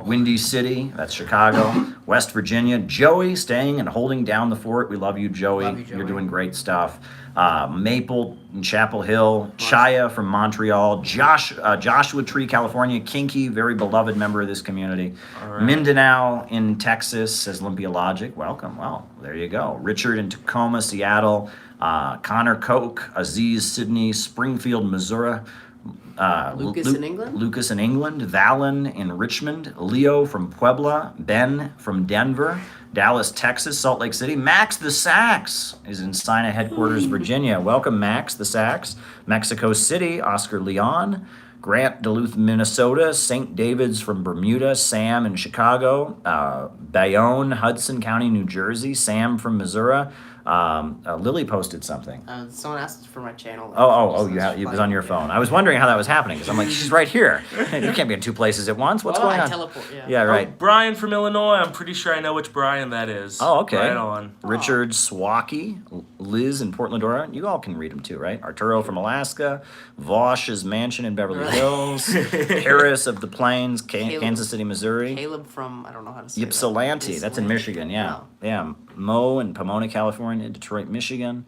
Windy City, that's Chicago. West Virginia. Joey staying and holding down the fort. We love you, Joey. Love you, Joey. You're doing great stuff. Maple in Chapel Hill. Shia from Montreal. Joshua Tree, California. Kinky, very beloved member of this community. Right. Mindanao in Texas, says Olympia Logic. Welcome. Well, there you go. Richard in Tacoma, Seattle. Connor Koch, Aziz, Sydney, Springfield, Missouri. Lucas in England? Lucas in England. Valen in Richmond. Leo from Puebla. Ben from Denver. Dallas, Texas. Salt Lake City. Max the Sax is in Sina headquarters, Virginia. Welcome, Max the Sax. Mexico City. Oscar Leon. Grant, Duluth, Minnesota. St. David's from Bermuda. Sam in Chicago. Bayonne, Hudson County, New Jersey. Sam from Missouri. Lily posted something. Someone asked for my channel. It was on your phone. I was wondering how that was happening because I'm like, she's right here. You can't be in 2 places at once. What's going on? Teleport, yeah, right. Oh, Brian from Illinois. I'm pretty sure I know which Brian that is. Oh, okay. Right on. Richard Swacky, Liz in Portland, Oregon. You all can read them too, right? Arturo from Alaska, Vosh's mansion in Beverly Hills, Harris of the Plains, Kansas City, Missouri. Caleb from, I don't know how to say Ypsilanti, that's in Michigan, yeah. Oh. Yeah, Mo in Pomona, California, Detroit, Michigan.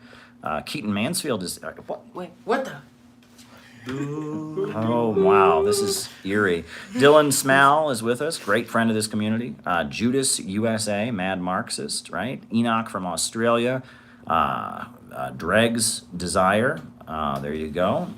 Keaton Mansfield is, what? Wait, what the? Oh, wow, this is eerie. Dylan Small is with us, great friend of this community. Judas USA, mad Marxist, right? Enoch from Australia. Dregs Desire. There you go.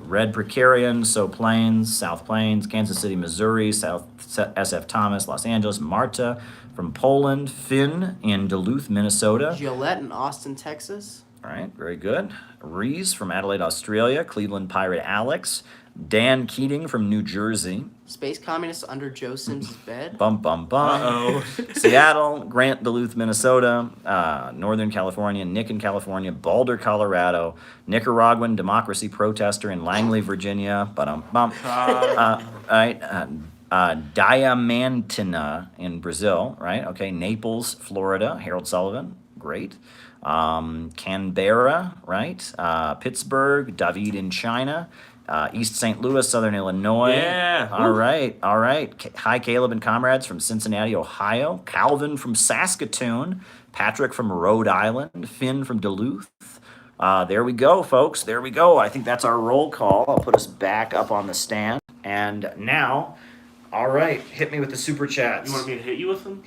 Red Precarian, So Plains, South Plains, Kansas City, Missouri, South SF Thomas, Los Angeles, Marta from Poland, Finn in Duluth, Minnesota. Gillette in Austin, Texas. All right, very good. Reese from Adelaide, Australia, Cleveland Pirate Alex, Dan Keating from New Jersey. Space communists under Joe Sims' bed. Bum, bum, bum. Uh-oh. Seattle, Grant, Duluth, Minnesota, Northern California, Nick in California, Boulder, Colorado, Nicaraguan democracy protester in Langley, Virginia. Ba-dum-bum. Right. Diamantina in Brazil, right? Okay. Naples, Florida, Harold Sullivan. Great. Canberra, right? Pittsburgh, David in China. East St. Louis, Southern Illinois. Yeah. All right. Hi, Caleb and comrades from Cincinnati, Ohio. Calvin from Saskatoon. Patrick from Rhode Island. Finn from Duluth. There we go, folks. There we go. I think that's our roll call. I'll put us back up on the stand. And now, all right, hit me with the super chats. You want me to hit you with them?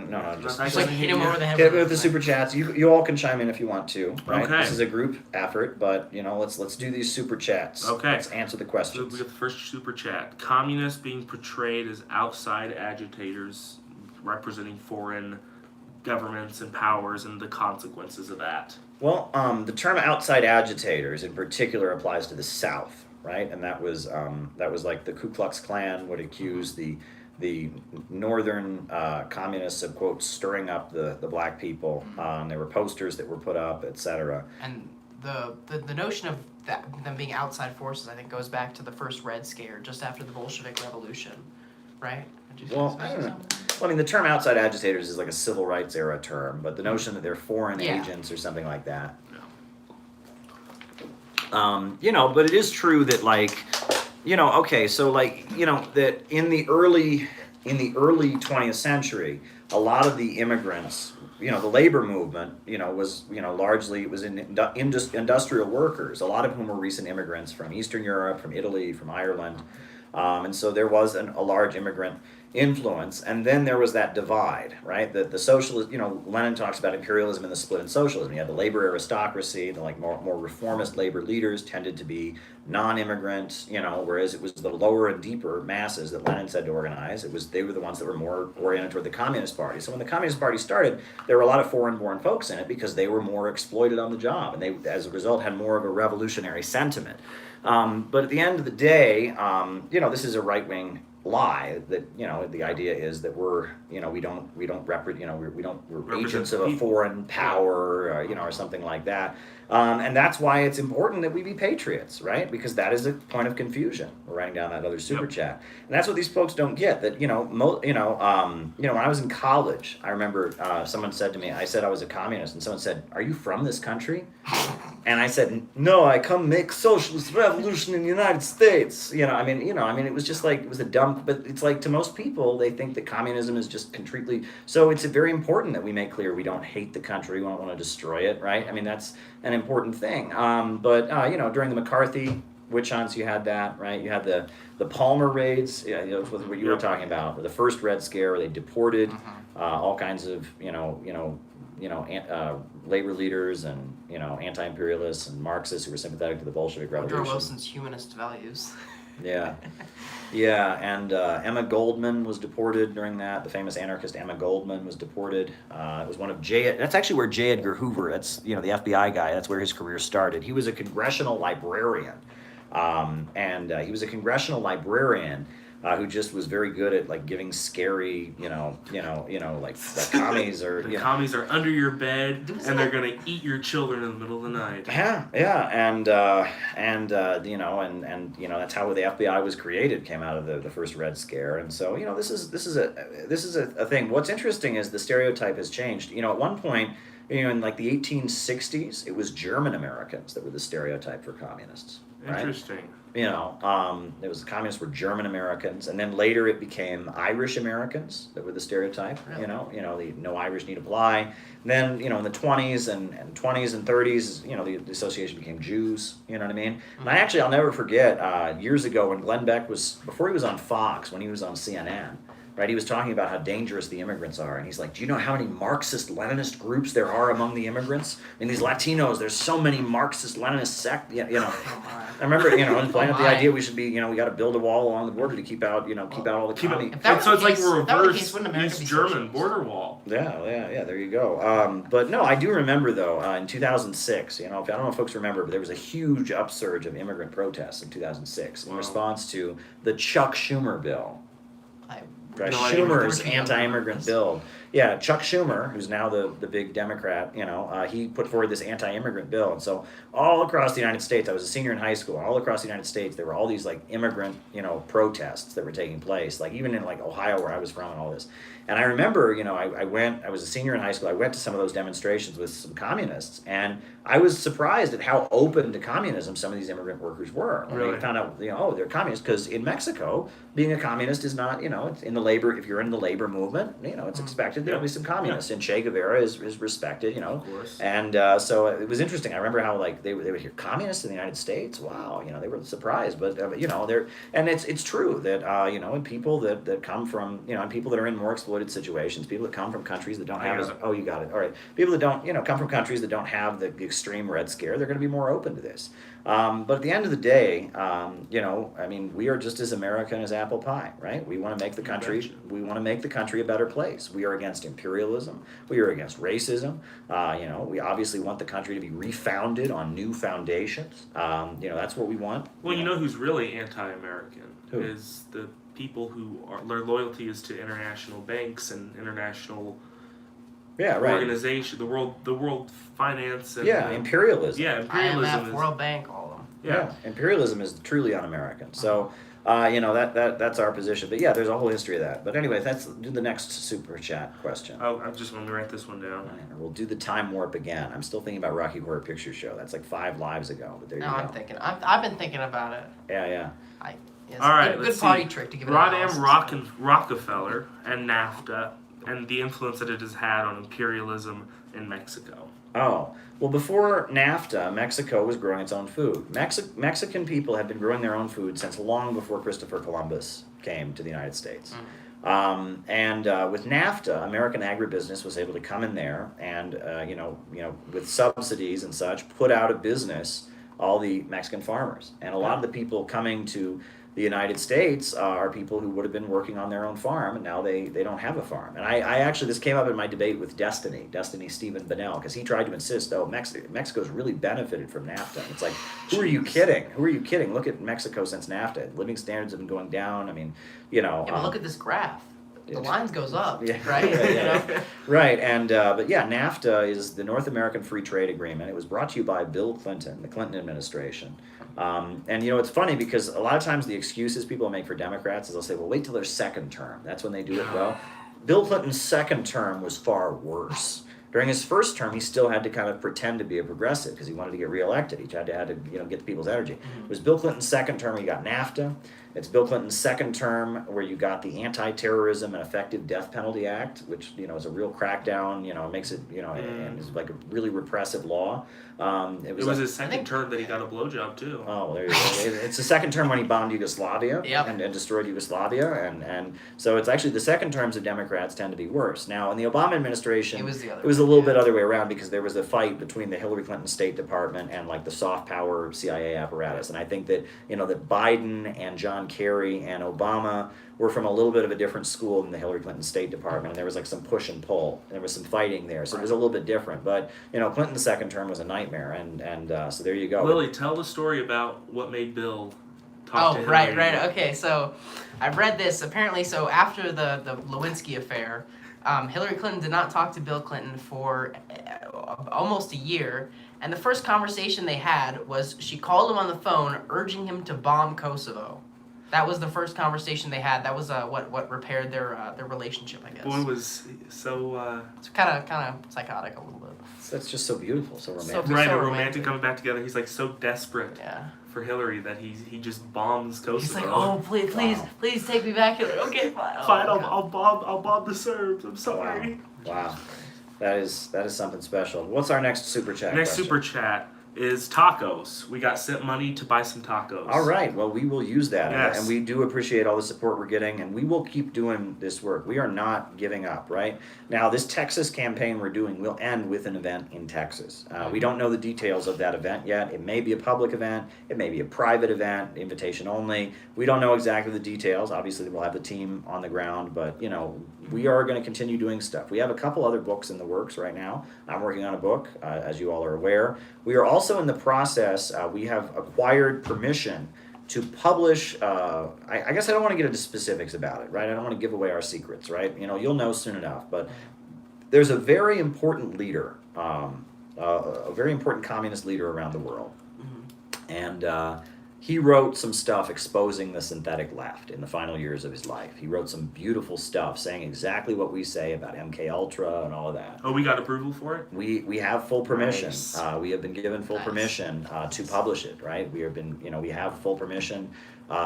No, just Like hit him over the head. hit me with the super chats. You all can chime in if you want to. Right? Okay. This is a group effort, but let's do these super chats. Okay. Let's answer the So questions. we got the first super chat. Communists being portrayed as outside agitators representing foreign governments and powers and the consequences of that. Well, the term outside agitators in particular applies to the South, right? And that was like the Ku Klux Klan would accuse the northern communists of, quote, stirring up the black people. There were posters that were put up, etc. And the notion of them being outside forces, I think, goes back to the first Red Scare, just after the Bolshevik Revolution, right? Well, I don't know. Well, I mean, the term outside agitators is like a civil rights era term, but the notion that they're foreign agents or something like that. But it is true that, like, okay, so, like, that in the early 20th century, a lot of the immigrants, the labor movement, was, largely it was in industrial workers, a lot of whom were recent immigrants from Eastern Europe, from Italy, from Ireland. And so there was a large immigrant influence, and then there was that divide, right? The socialist, Lenin talks about imperialism and the split in socialism. You had the labor aristocracy, the more reformist labor leaders tended to be non-immigrant, whereas it was the lower and deeper masses that Lenin said to organize. They were the ones that were more oriented toward the Communist Party. So when the Communist Party started, there were a lot of foreign-born folks in it because they were more exploited on the job, and they, as a result, had more of a revolutionary sentiment. But at the end of the day, this is a right-wing lie that the idea is that we're agents of a foreign power, or something like that, and that's why it's important that we be patriots, right? Because that is a point of confusion. We're writing down that other super chat, and that's what these folks don't get. That when I was in college, I remember someone said to me, I said I was a communist, and someone said, "Are you from this country?" And I said, "No, I come make socialist revolution in the United States." It was just like, it was a dumb, but it's like, to most people, they think that communism is just completely, so it's very important that we make clear we don't hate the country, we don't want to destroy it, right? I mean, that's an important thing. But during the McCarthy witch hunts, you had that, right? You had the Palmer raids, what you were talking about, the first Red Scare, where they deported all kinds of, labor leaders and anti-imperialists and Marxists who were sympathetic to the Bolshevik Revolution. Woodrow Wilson's humanist values. And Emma Goldman was deported during that. The famous anarchist Emma Goldman was deported. It was one of that's actually where J. Edgar Hoover, that's the FBI guy, that's where his career started. He was a congressional librarian, and he was a congressional librarian who just was very good at, like, giving scary, like, the commies are... The commies are under your bed, and they're going to eat your children in the middle of the night. And that's how the FBI was created, came out of the first Red Scare. And so, this is a thing. What's interesting is the stereotype has changed. At one point, in like the 1860s, it was German Americans that were the stereotype for communists. Right? Interesting. It was the communists were German Americans, and then later it became Irish Americans that were the stereotype. Really? The no Irish need apply. And then in the 20s and 30s, the association became Jews. You know what I mean? And I'll never forget years ago when Glenn Beck before he was on Fox, when he was on CNN. right? He was talking about how dangerous the immigrants are, and he's like, do you know how many Marxist-Leninist groups there are among the immigrants? I mean, these Latinos, there's so many Marxist-Leninist sect, you know. I remember, playing up the idea we should be, we got to build a wall along the border to keep out all the community. So it's like a reverse East German border wall. Yeah, there you go. But no, I do remember, though, in 2006, I don't know if folks remember, but there was a huge upsurge of immigrant protests in 2006 in response to the Chuck Schumer bill. Schumer's anti-immigrant bill. Yeah, Chuck Schumer, who's now the big Democrat, he put forward this anti-immigrant bill. And so all across the United States, I was a senior in high school, all across the United States, there were all these like immigrant, protests that were taking place, like even in like Ohio where I was from and all this. And I remember, I was a senior in high school, I went to some of those demonstrations with some communists, and I was surprised at how open to communism some of these immigrant workers were. When they found out, they're communists, because in Mexico, being a communist is not, it's in the labor, if you're in the labor movement, it's expected there'll be some communists, and Che Guevara is respected, Of course. And so it was interesting. I remember how like they would hear communists in the United States. Wow, they were surprised, but they're, and it's true that and people that come from and people that are in more exploited situations, people that come from countries that don't have you got it, all right, people that don't come from countries that don't have the extreme Red Scare, they're going to be more open to this. But at the end of the day, we are just as American as apple pie, right? We want to make the country. We want to make the country a better place. We are against imperialism. We are against racism. We obviously want the country to be refounded on new foundations. That's what we want. Well, who's really anti-American is the people who their loyalty is to international banks and international. Yeah, right. Organization, the world finance, and imperialism. Yeah, imperialism. IMF, World Bank, all of them. Yeah, imperialism is truly un-American. So, that's our position. But yeah, there's a whole history of that. But anyway, let's do the next super chat question. Oh, I just want to write this one down. Right, we'll do the time warp again. I'm still thinking about Rocky Horror Picture Show. That's like 5 lives ago. But there you go. I'm thinking. I've been thinking about it. Yeah. All right, good party trick to give it. Rockefeller and NAFTA, and the influence that it has had on imperialism in Mexico. Oh, well, before NAFTA, Mexico was growing its own food. Mexican people had been growing their own food since long before Christopher Columbus came to the United States. With NAFTA, American agribusiness was able to come in there and, with subsidies and such, put out of business all the Mexican farmers. And a lot of the people coming to the United States are people who would have been working on their own farm, and now they don't have a farm. And I actually, this came up in my debate with Destiny Stephen Bennell, because he tried to insist, Mexico's really benefited from NAFTA. And it's like, who are you kidding? Look at Mexico since NAFTA. Living standards have been going down. But look at this graph. The lines goes up, right? Right, and but yeah, NAFTA is the North American Free Trade Agreement. It was brought to you by Bill Clinton, the Clinton administration. And it's funny because a lot of times the excuses people make for Democrats is they'll say, well, wait till their second term. That's when they do it well. Bill Clinton's second term was far worse. During his first term, he still had to kind of pretend to be a progressive because he wanted to get reelected. He had to get the people's energy. It was Bill Clinton's second term where you got NAFTA. It's Bill Clinton's second term where you got the Anti-Terrorism and Effective Death Penalty Act, which is a real crackdown. Makes it and is like a really repressive law. It was his second term that he got a blowjob too. Oh, there you go. It's the second term when he bombed Yugoslavia and destroyed Yugoslavia, and so it's actually the second terms of Democrats tend to be worse. Now in the Obama administration, it was a little bit other way around because there was a fight between the Hillary Clinton State Department and like the soft power CIA apparatus, and I think that that Biden and John Kerry and Obama were from a little bit of a different school than the Hillary Clinton State Department, and there was like some push and pull, and there was some fighting there, so it was a little bit different. But Clinton's second term was a nightmare, and so there you go. Lily, tell the story about what made Bill talk to Hillary. Right. Okay, so I read this. Apparently, so after the Lewinsky affair, Hillary Clinton did not talk to Bill Clinton for almost a year. And the first conversation they had was she called him on the phone, urging him to bomb Kosovo. That was the first conversation they had. That was what repaired their relationship, I guess. Boy, was so. It's kind of psychotic a little bit. That's just so beautiful, so romantic. So romantic coming back together. He's like so desperate for Hillary that he just bombs Kosovo. He's like, oh please take me back, Hillary. Okay, fine. Fine, I'll bomb the Serbs. I'm sorry. Wow. That is something special. What's our next super chat? Next super chat. is tacos. We got sent money to buy some tacos. All right. Well, we will use that. Yes. And we do appreciate all the support we're getting, and we will keep doing this work. We are not giving up, right? Now, this Texas campaign we're doing will end with an event in Texas. We don't know the details of that event yet. It may be a public event. It may be a private event, invitation only. We don't know exactly the details. Obviously, we'll have the team on the ground, but, we are going to continue doing stuff. We have a couple other books in the works right now. I'm working on a book, as you all are aware. We are also in the process, we have acquired permission to publish, I guess I don't want to get into specifics about it, right? I don't want to give away our secrets, right? You'll know soon enough, but there's a very important leader, a very important communist leader around the world. And he wrote some stuff exposing the synthetic left in the final years of his life. He wrote some beautiful stuff saying exactly what we say about MK Ultra and all of that. Oh, we got approval for it? We have full permission. Nice. We have been given full permission to publish it, right? We have full permission.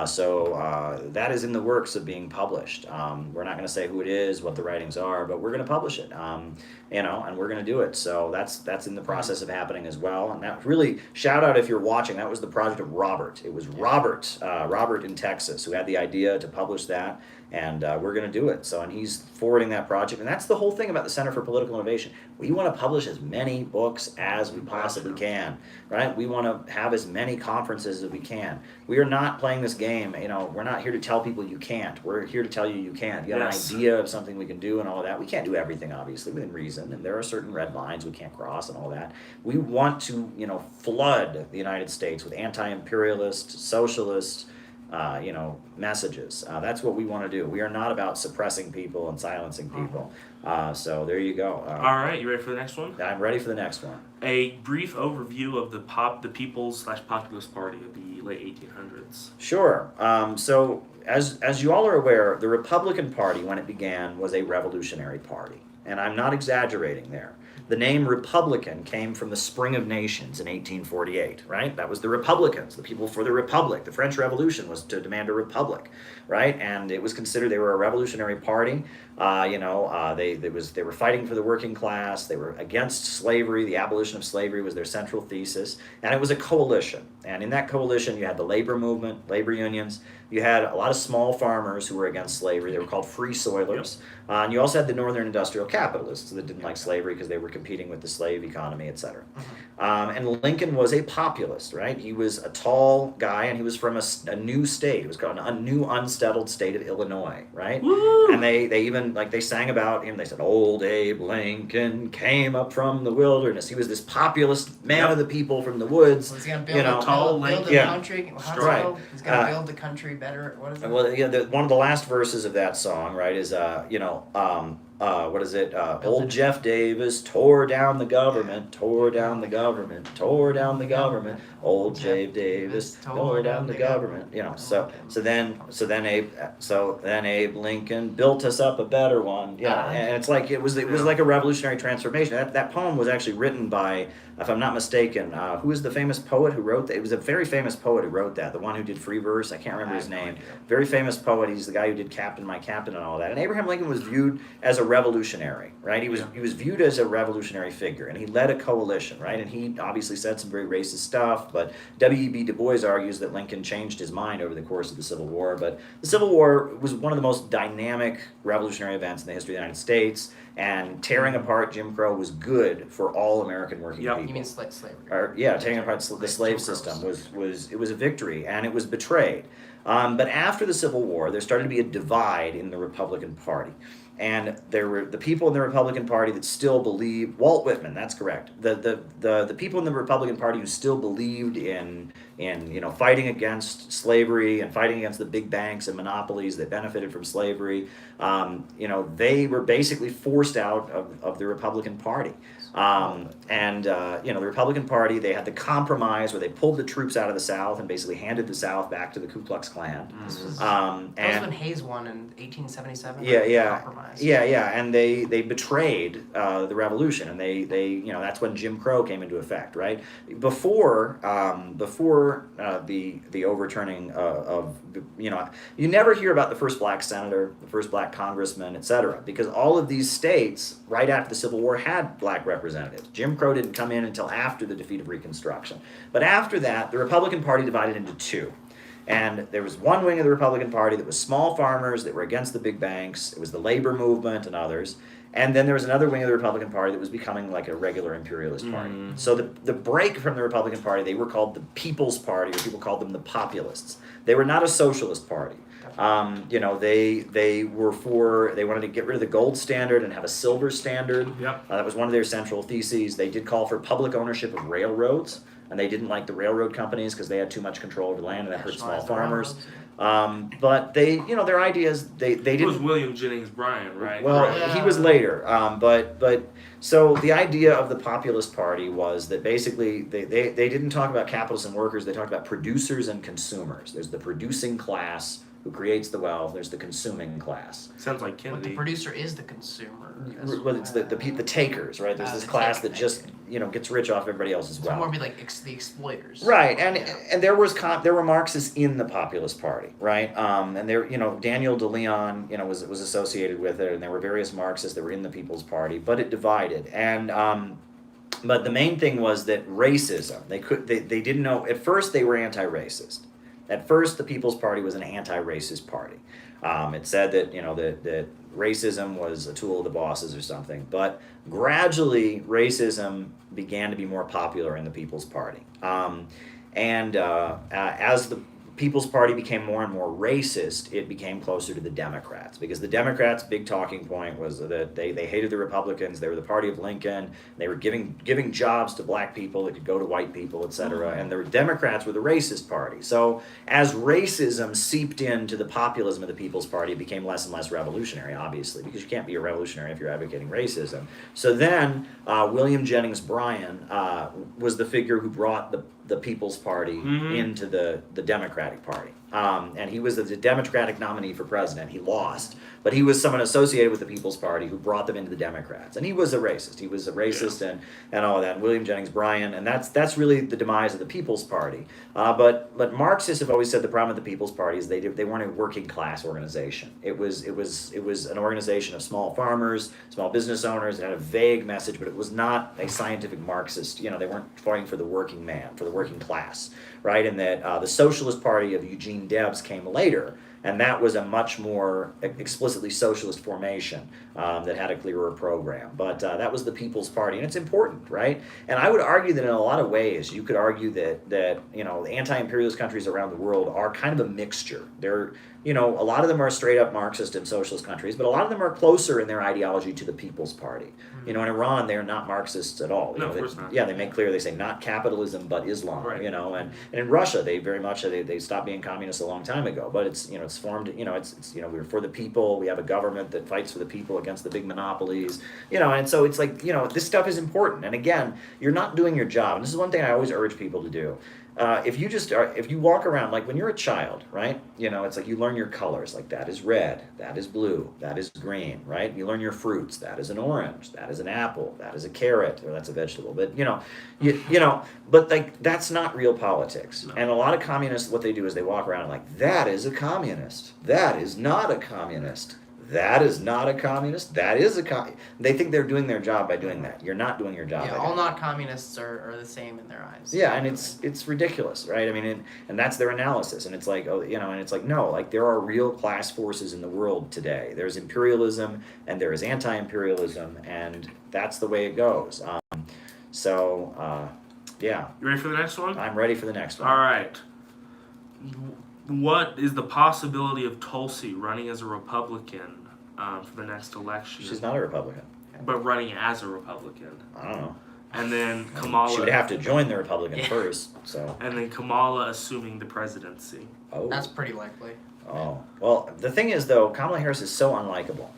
So that is in the works of being published. We're not going to say who it is, what the writings are, but we're going to publish it. And we're going to do it. So that's in the process of happening as well. And that really, shout out if you're watching, that was the project of Robert. It was Robert in Texas, who had the idea to publish that. And we're going to do it. And he's forwarding that project. And that's the whole thing about the Center for Political Innovation. We want to publish as many books as we possibly can, right? We want to have as many conferences as we can. We are not playing this game. We're not here to tell people you can't. We're here to tell you you can. You have an idea of something we can do and all of that. We can't do everything, obviously, within reason. And there are certain red lines we can't cross and all that. We want to, flood the United States with anti-imperialist, socialist, messages. That's what we want to do. We are not about suppressing people and silencing people. So there you go. All right, you ready for the next one? I'm ready for the next one. A brief overview of the People's/Populist Party of the late 1800s. Sure. So as you all are aware, the Republican Party, when it began, was a revolutionary party. And I'm not exaggerating there. The name Republican came from the Spring of Nations in 1848, right? That was the Republicans, the people for the Republic. The French Revolution was to demand a republic, right? And it was considered they were a revolutionary party. They were fighting for the working class. They were against slavery. The abolition of slavery was their central thesis. And it was a coalition. And in that coalition, you had the labor movement, labor unions. You had a lot of small farmers who were against slavery. They were called free soilers. And you also had the northern industrial capitalists that didn't like slavery because they were competing with the slave economy, etc. And Lincoln was a populist, right? He was a tall guy, and he was from a new state. It was called a new unsettled state of Illinois, right? Woo! And they even, they sang about him. They said, "Old Abe Lincoln came up from the wilderness." He was this populist man of the people from the woods. So he's going to build the country. Right. He's going to build the country better. What is it? Well, one of the last verses of that song, right, is what is it? Old Jeff Davis tore down the government, tore down the government, tore down the government. Old Jeff Davis tore down the government. So then Abe Lincoln built us up a better one. And it's like it was like a revolutionary transformation. That poem was actually written by, if I'm not mistaken, who is the famous poet who wrote that? It was a very famous poet who wrote that. The one who did free verse. I can't remember his name. Very famous poet. He's the guy who did Captain, My Captain, and all that. And Abraham Lincoln was viewed as a revolutionary, right? He was viewed as a revolutionary figure, and he led a coalition, right? And he obviously said some very racist stuff, but W.E.B. Du Bois argues that Lincoln changed his mind over the course of the Civil War. But the Civil War was one of the most dynamic revolutionary events in the history of the United States, and tearing apart Jim Crow was good for all American working people. You mean slavery? Tearing apart the slave system was a victory, and it was betrayed. But after the Civil War, there started to be a divide in the Republican Party. And there were the people in the Republican Party that still believed, Walt Whitman, that's correct. The people in the Republican Party who still believed in fighting against slavery and fighting against the big banks and monopolies that benefited from slavery, they were basically forced out of the Republican Party. The Republican Party, they had the compromise where they pulled the troops out of the South and basically handed the South back to the Ku Klux Klan. That was when Hayes won in 1877. Compromise. And they betrayed the revolution, and they that's when Jim Crow came into effect, right? Before before the overturning of, you never hear about the first black senator, the first black congressman, etc., because all of these states, right after the Civil War, had black representatives. Jim Crow didn't come in until after the defeat of Reconstruction. But after that, the Republican Party divided into two. And there was one wing of the Republican Party that was small farmers that were against the big banks. It was the labor movement and others. And then there was another wing of the Republican Party that was becoming like a regular imperialist party. So the break from the Republican Party, they were called the People's Party, or people called them the Populists. They were not a socialist party. They wanted to get rid of the gold standard and have a silver standard. Yep. That was one of their central theses. They did call for public ownership of railroads, and they didn't like the railroad companies because they had too much control over the land and that hurt small farmers. But they, their ideas, they didn't. It was William Jennings Bryan, right? Well, right. he was later. So the idea of the Populist Party was that basically they didn't talk about capitalists and workers. They talked about producers and consumers. There's the producing class who creates the wealth. There's the consuming class. Sounds like But Kennedy. the producer is the consumer. Well, it's the takers, right? There's this class that just gets rich off everybody else as So well. more be like the exploiters. Right, and there were Marxists in the Populist Party, right? And there, Daniel De Leon, was associated with it, and there were various Marxists that were in the People's Party, but it divided. And but the main thing was that racism. They didn't know at first they were anti-racist. At first, the People's Party was an anti-racist party. It said that that racism was a tool of the bosses or something, but gradually racism began to be more popular in the People's Party. As the People's Party became more and more racist, it became closer to the Democrats, because the Democrats' big talking point was that they hated the Republicans. They were the party of Lincoln. They were giving jobs to black people that could go to white people, etc. And the Democrats were the racist party. So as racism seeped into the populism of the People's Party, it became less and less revolutionary, obviously, because you can't be a revolutionary if you're advocating racism. So then William Jennings Bryan was the figure who brought the People's Party into the Democratic Party. And he was the Democratic nominee for president. He lost, but he was someone associated with the People's Party who brought them into the Democrats. And he was a racist. He was a racist and all of that. And William Jennings Bryan, and that's really the demise of the People's Party. But Marxists have always said the problem with the People's Party is they weren't a working class organization. It was an organization of small farmers, small business owners. It had a vague message, but it was not a scientific Marxist. They weren't fighting for the working man, for the working class, right? And that the Socialist Party of Eugene Debs came later, and that was a much more explicitly socialist formation that had a clearer program. But that was the People's Party, and it's important, right? And I would argue that in a lot of ways, you could argue that anti-imperialist countries around the world are kind of a mixture. They're a lot of them are straight up Marxist and socialist countries, but a lot of them are closer in their ideology to the People's Party. In Iran, they're not Marxists at all. No, of course not. Yeah, they make clear, they say not capitalism but Islam. Right. And in Russia, they very much they stopped being communists a long time ago. But it's it's formed. We're for the people. We have a government that fights for the people against the big monopolies. And so it's like this stuff is important. And again, you're not doing your job. And this is one thing I always urge people to do. If you walk around, like when you're a child, right? It's like you learn your colors, like that is red, that is blue, that is green, right? You learn your fruits, that is an orange, that is an apple, that is a carrot, or that's a vegetable. But but like that's not real politics. No. And a lot of communists, what they do is they walk around and like, that is a communist, that is not a communist. That is not a communist. That is a communist. They think they're doing their job by doing that. You're not doing your job. Yeah, by all doing not communists are the same in their eyes. Yeah, and it's ridiculous, right? I mean, and that's their analysis. And it's like, and it's like, no, like there are real class forces in the world today. There's imperialism and there is anti-imperialism, and that's the way it goes. Yeah. You ready for the next one? I'm ready for the next one. All right. What is the possibility of Tulsi running as a Republican for the next election? She's not a Republican. But running as a Republican. I don't know. And then Kamala... She would have to join the Republican first, so... And then Kamala assuming the presidency. Oh. That's pretty likely. Oh. Well, the thing is, though, Kamala Harris is so unlikable.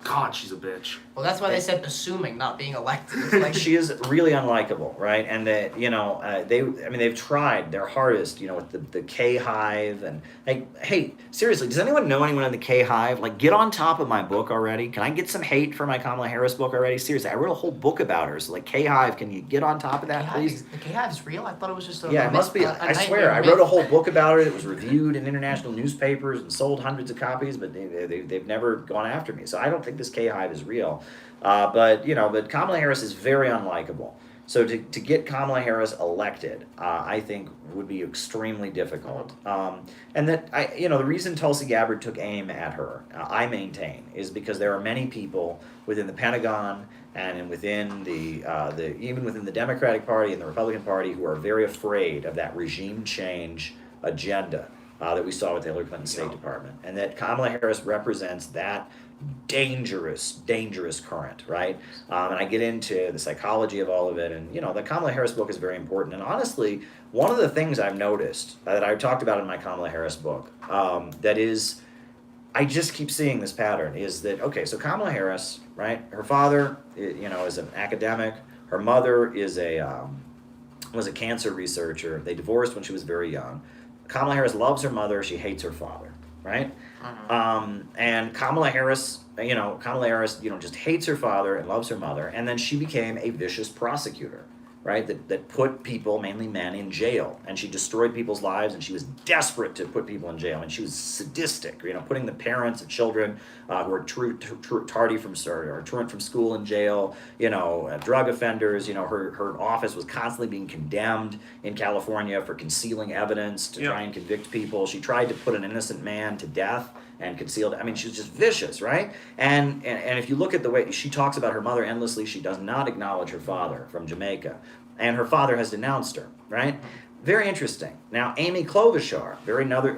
God, she's a bitch. Well, that's why they said assuming, not being elected. It's like, she is really unlikable, right? And that, they've tried their hardest, with the K Hive, and like, hey, seriously, does anyone know anyone in the K Hive? Like, get on top of my book already. Can I get some hate for my Kamala Harris book already? Seriously, I wrote a whole book about her. So like, K Hive, can you get on top of that, please? The K Hive is real. I thought it was just a it must be. I swear, I wrote a whole book about her that was reviewed in international newspapers and sold hundreds of copies, but they've never gone after me. So I don't think this K Hive is real. But Kamala Harris is very unlikable. So to get Kamala Harris elected, I think would be extremely difficult. And that the reason Tulsi Gabbard took aim at her, I maintain, is because there are many people within the Pentagon and within even within the Democratic Party and the Republican Party who are very afraid of that regime change agenda that we saw with the Hillary Clinton State Department, and that Kamala Harris represents that dangerous current, right? And I get into the psychology of all of it, and the Kamala Harris book is very important. And honestly, one of the things I've noticed that I've talked about in my Kamala Harris book, that is, I just keep seeing this pattern, is that, okay, so Kamala Harris, right? Her father, is an academic. Her mother was a cancer researcher. They divorced when she was very young. Kamala Harris loves her mother. She hates her father, right? And Kamala Harris, just hates her father and loves her mother. And then she became a vicious prosecutor, right? That put people, mainly men, in jail. And she destroyed people's lives, and she was desperate to put people in jail. And she was sadistic, putting the parents of children who are truant from school in jail, drug offenders. Her office was constantly being condemned in California for concealing evidence to try and convict people. She tried to put an innocent man to death and concealed. I mean, she was just vicious, right? And if you look at the way she talks about her mother endlessly, she does not acknowledge her father from Jamaica. And her father has denounced her, right? Very interesting. Now, Amy Klobuchar,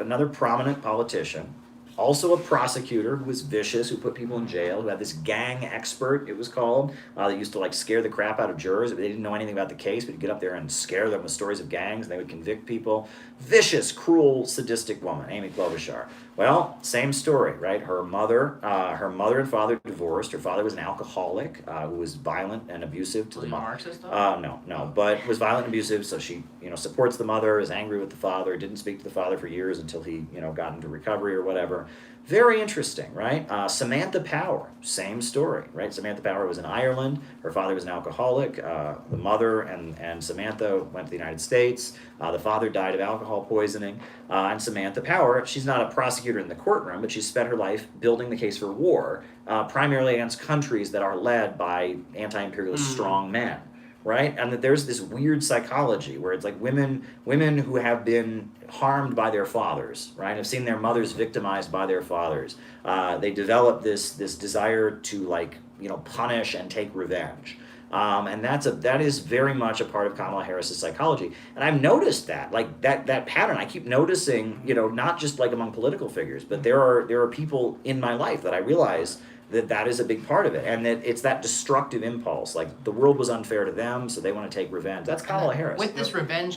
another prominent politician, also a prosecutor who was vicious, who put people in jail, who had this gang expert, it was called, that used to scare the crap out of jurors. They didn't know anything about the case, but he'd get up there and scare them with stories of gangs, and they would convict people. Vicious, cruel, sadistic woman, Amy Klobuchar. Well, same story, right? Her mother and father divorced. Her father was an alcoholic who was violent and abusive to the mother. Marxist? No, but was violent and abusive. So she, supports the mother, is angry with the father, didn't speak to the father for years until he, got into recovery or whatever. Very interesting, right? Samantha Power, same story, right? Samantha Power was in Ireland. Her father was an alcoholic. The mother and Samantha went to the United States. The father died of alcohol poisoning. And Samantha Power, she's not a prosecutor in the courtroom, but she's spent her life building the case for war, primarily against countries that are led by anti-imperialist strong men. Right? And that there's this weird psychology where it's like women who have been harmed by their fathers, right? Have seen their mothers victimized by their fathers. They develop this desire to punish and take revenge. And that is very much a part of Kamala Harris's psychology. And I've noticed that that pattern. I keep noticing, not just among political figures, but there are people in my life that I realize that is a big part of it, and that it's that destructive impulse. The world was unfair to them, so they want to take revenge. That's Kamala Harris. With this revenge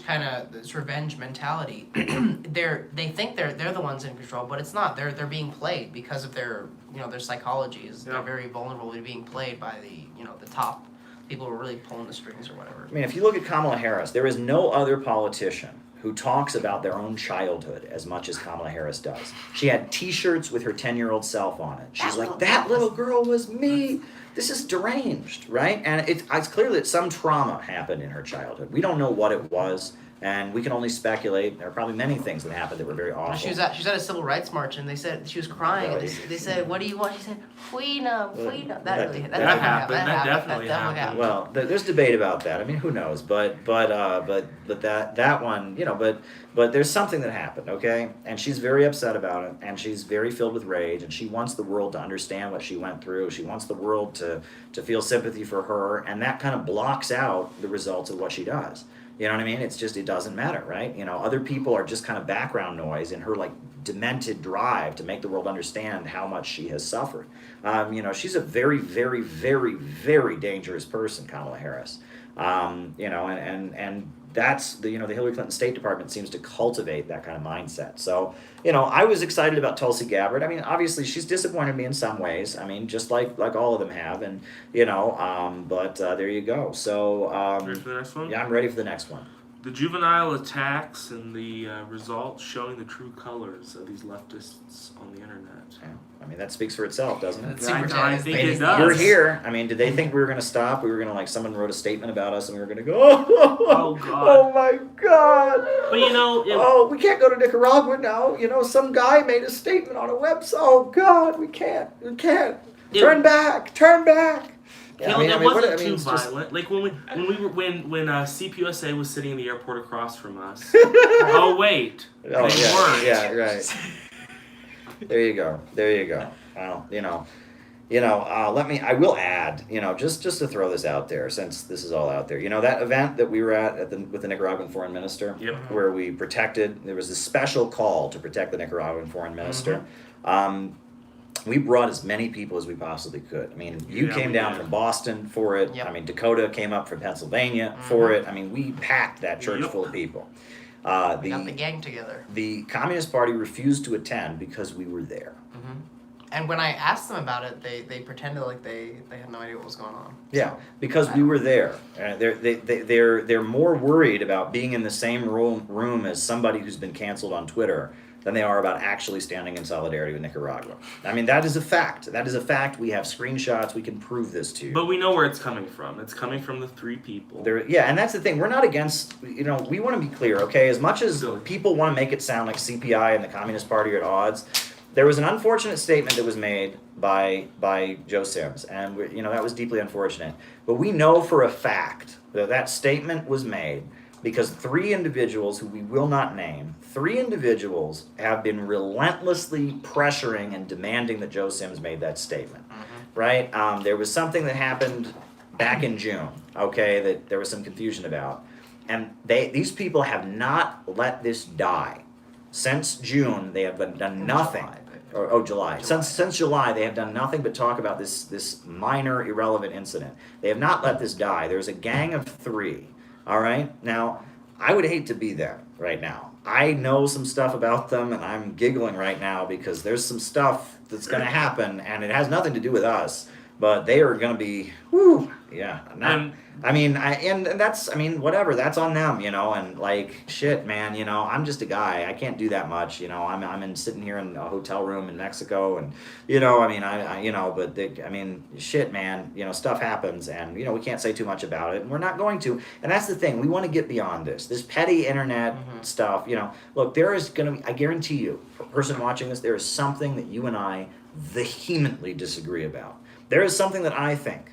mentality, they think they're the ones in control, but it's not. They're being played because of their psychology is they're very vulnerable to being played by the top people who are really pulling the strings or whatever. I mean, if you look at Kamala Harris, there is no other politician who talks about their own childhood as much as Kamala Harris does. She had T-shirts with her 10-year-old self on it. She's like, that little girl was me. This is deranged, right? And it's clear that some trauma happened in her childhood. We don't know what it was, and we can only speculate. There are probably many things that happened that were very awful. She was at a civil rights march, and they said she was crying. Really? And they said, "What do you want?" She said, "Freedom." That definitely happened. Well, there's debate about that. I mean, who knows? But that one, but there's something that happened, okay? And she's very upset about it, and she's very filled with rage, and she wants the world to understand what she went through. She wants the world to feel sympathy for her, and that kind of blocks out the results of what she does. You know what I mean? It's just, it doesn't matter, right? Other people are just kind of background noise in her demented drive to make the world understand how much she has suffered. She's a very, very, very, very dangerous person, Kamala Harris. And that's the Hillary Clinton State Department seems to cultivate that kind of mindset. So, I was excited about Tulsi Gabbard. I mean, obviously she's disappointed me in some ways. I mean, just like all of them have, and but there you go. So, ready for the next one? Yeah, I'm ready for the next one. The juvenile attacks and the results showing the true colors of these leftists on the internet. Yeah. I mean, that speaks for itself, doesn't it? I think it does. We're here. I mean, did they think we were going to stop? We were going to, someone wrote a statement about us and we were going to go, oh, God. Oh, my God. But we can't go to Nicaragua now. Some guy made a statement on a website. Oh, God, we can't. Turn back. Yeah, it wasn't too violent. Like when CPUSA was sitting in the airport across from us. Oh wait, they weren't. Yeah, right. There you go. Well, I will add, just to throw this out there, since this is all out there. That event that we were at with the Nicaraguan foreign minister, where we there was a special call to protect the Nicaraguan foreign minister. We brought as many people as we possibly could. I mean, you came down from Boston for it. Yep. I mean, Dakota came up from Pennsylvania for it. I mean, we packed that church full of people. We got the gang together. The Communist Party refused to attend because we were there. Mm-hmm. And when I asked them about it, they pretended like they had no idea what was going on. Yeah, because we were there. They're more worried about being in the same room as somebody who's been canceled on Twitter than they are about actually standing in solidarity with Nicaragua. I mean, that is a fact. We have screenshots. We can prove this to you. But we know where it's coming from. It's coming from the three people. And that's the thing. We're not against, we want to be clear, okay? As much as people want to make it sound like CPI and the Communist Party are at odds, there was an unfortunate statement that was made by Joe Sims, and that was deeply unfortunate. But we know for a fact that statement was made because 3 individuals who we will not name, 3 individuals have been relentlessly pressuring and demanding that Joe Sims made that statement, right? There was something that happened back in June, okay, that there was some confusion about. And these people have not let this die. Since June, they have done nothing. July. Since July, they have done nothing but talk about this minor, irrelevant incident. They have not let this die. There's a gang of 3. All right? Now, I would hate to be there right now. I know some stuff about them, and I'm giggling right now because there's some stuff that's going to happen, and it has nothing to do with us, but they are going to be, whatever, that's on them, and shit, man, I'm just a guy. I can't do that much, I'm sitting here in a hotel room in Mexico, and, shit, man, stuff happens, and, we can't say too much about it, and we're not going to, and that's the thing, we want to get beyond this petty internet stuff, look, there is going to, I guarantee you, a person watching this, there is something that you and I vehemently disagree about. There is something that I think.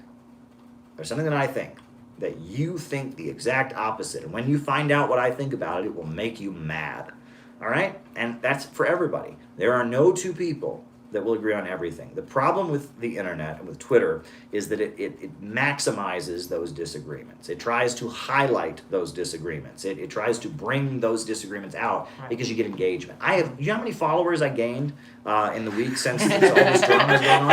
There's something that I think that you think the exact opposite. And when you find out what I think about it, it will make you mad. All right? And that's for everybody. There are no 2 people that will agree on everything. The problem with the internet and with Twitter is that it maximizes those disagreements. It tries to highlight those disagreements. It tries to bring those disagreements out because you get engagement. You know how many followers I gained in the week since all this drama has gone on?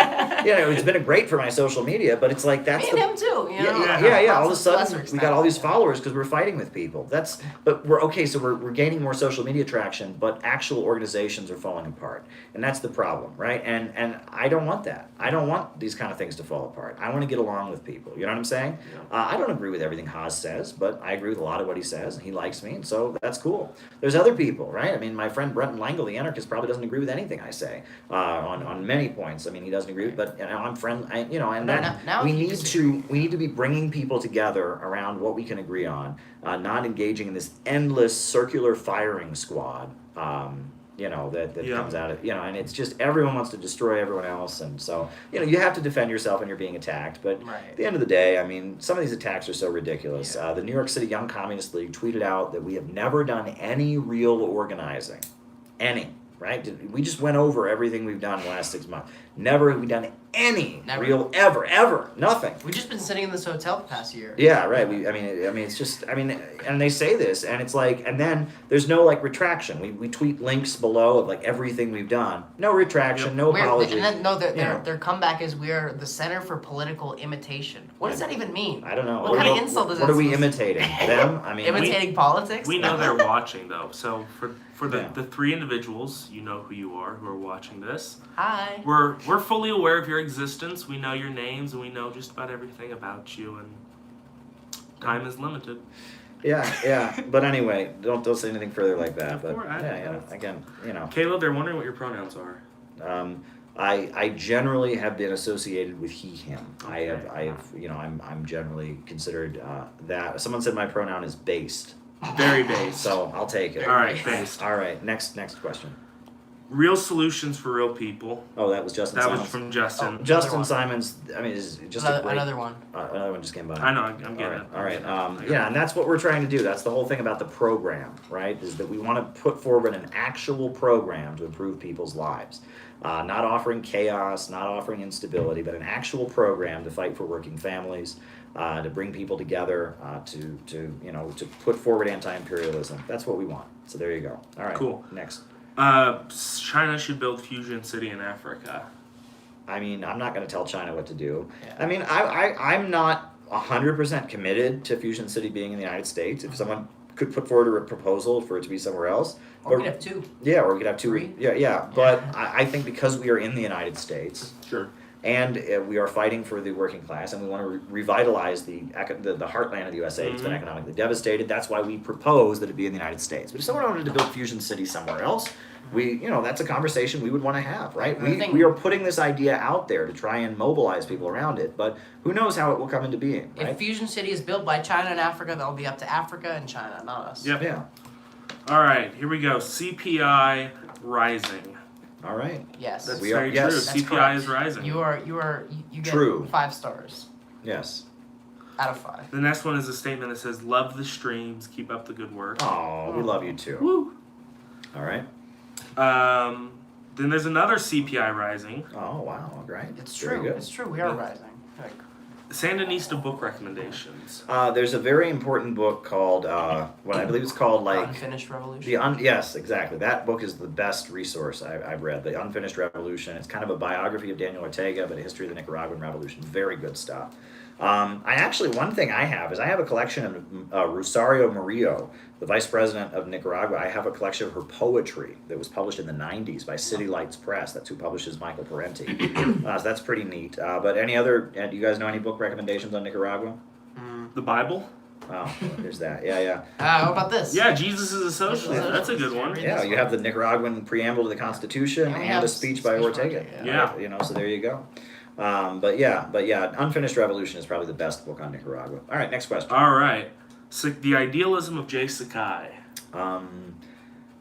It's been great for my social media, but it's like that's me and him too. All of a sudden we got all these followers because we're fighting with people. But we're okay. So we're gaining more social media traction, but actual organizations are falling apart, and that's the problem, right? And I don't want that. I don't want these kind of things to fall apart. I want to get along with people. You know what I'm saying? Yeah. I don't agree with everything Haas says, but I agree with a lot of what he says, and he likes me, and so that's cool. There's other people, right? I mean, my friend Brenton Langle, the anarchist, probably doesn't agree with anything I say on many points. I mean, he doesn't agree with, but I'm friendly. We need to be bringing people together around what we can agree on, not engaging in this endless circular firing squad. That comes out of, and it's just everyone wants to destroy everyone else. And so, you have to defend yourself when you're being attacked. But at the end of the day, I mean, some of these attacks are so ridiculous. The New York City Young Communist League tweeted out that we have never done any real organizing. Any, right? We just went over everything we've done in the last 6 months. Never have we done any Never. real ever nothing. We've just been sitting in this hotel the past year. Yeah, right. I mean, it's just, and they say this, and it's like, and then there's no like retraction. We tweet links below of like everything we've done. No retraction, no apology. And then their comeback is we're the Center for Political Imitation. What does that even mean? I don't know. What kind of insult is that? What are we imitating? Them? I mean, imitating politics? We know they're watching though. So for the three individuals, you know who you are, who are watching this. Hi. We're fully aware of your existence. We know your names and we know just about everything about you, and time is limited. Yeah. But anyway, don't say anything further like that. But again, Caleb, they're wondering what your pronouns are. I generally have been associated with he, him. Okay. I'm generally considered that. Someone said my pronoun is based. Very based. So I'll take it. All right, based. All right, next question. Real solutions for real people. Oh, that was Justin That Simons. was from Justin. Oh, Justin Simons, is just another one. Another one just came by. I know, I'm getting it. All right. And that's what we're trying to do. That's the whole thing about the program, right? Is that we want to put forward an actual program to improve people's lives. Not offering chaos, not offering instability, but an actual program to fight for working families, to bring people together, to put forward anti-imperialism. That's what we want. So there you go. All right. Cool. Next. China should build Fusion City in Africa. I mean, I'm not going to tell China what to do. Yeah. I mean, I'm not 100% committed to Fusion City being in the United States. If someone could put forward a proposal for it to be somewhere else. Or we could have two. Yeah, or we could have two. Three. Yeah. But I think because we are in the United States, Sure. and we are fighting for the working class, and we want to revitalize the heartland of the USA. It's been economically devastated. That's why we propose that it be in the United States. But if someone wanted to build Fusion City somewhere else, that's a conversation we would want to have, right? We are putting this idea out there to try and mobilize people around it, but who knows how it will come into being, right? If Fusion City is built by China and Africa, that'll be up to Africa and China, not us. Yep. Yeah. All right, here we go. CPI rising. All right. Yes. That's We are- very yes. true. That's CPI correct. is rising. You get True. 5 stars Yes. out of 5. The next one is a statement that says, "Love the streams, keep up the good work." Oh, we love you too. Woo. All right. Then there's another CPI rising. Oh, wow. Great. It's Very true. good. It's true. We are rising. Like, Sandinista book recommendations. There's a very important book called, what I believe it's called, the like... Unfinished Revolution. Yes, exactly. That book is the best resource I've read. The Unfinished Revolution. It's kind of a biography of Daniel Ortega, but a history of the Nicaraguan Revolution. Very good stuff. One thing I have is I have a collection of Rosario Murillo, the vice president of Nicaragua. I have a collection of her poetry that was published in the 90s by City Lights Press. That's who publishes Michael Parenti. So that's pretty neat. But any other, do you guys know any book recommendations on Nicaragua? The Bible. Oh, there's that. Yeah. How about this? Yeah, Jesus is a socialist. That's a good one. Yeah, you have the Nicaraguan preamble to the Constitution And we and have a speech by Ortega. Yeah. So there you go. But yeah, Unfinished Revolution is probably the best book on Nicaragua. All right, next question. All right. So the idealism of Jay Sakai.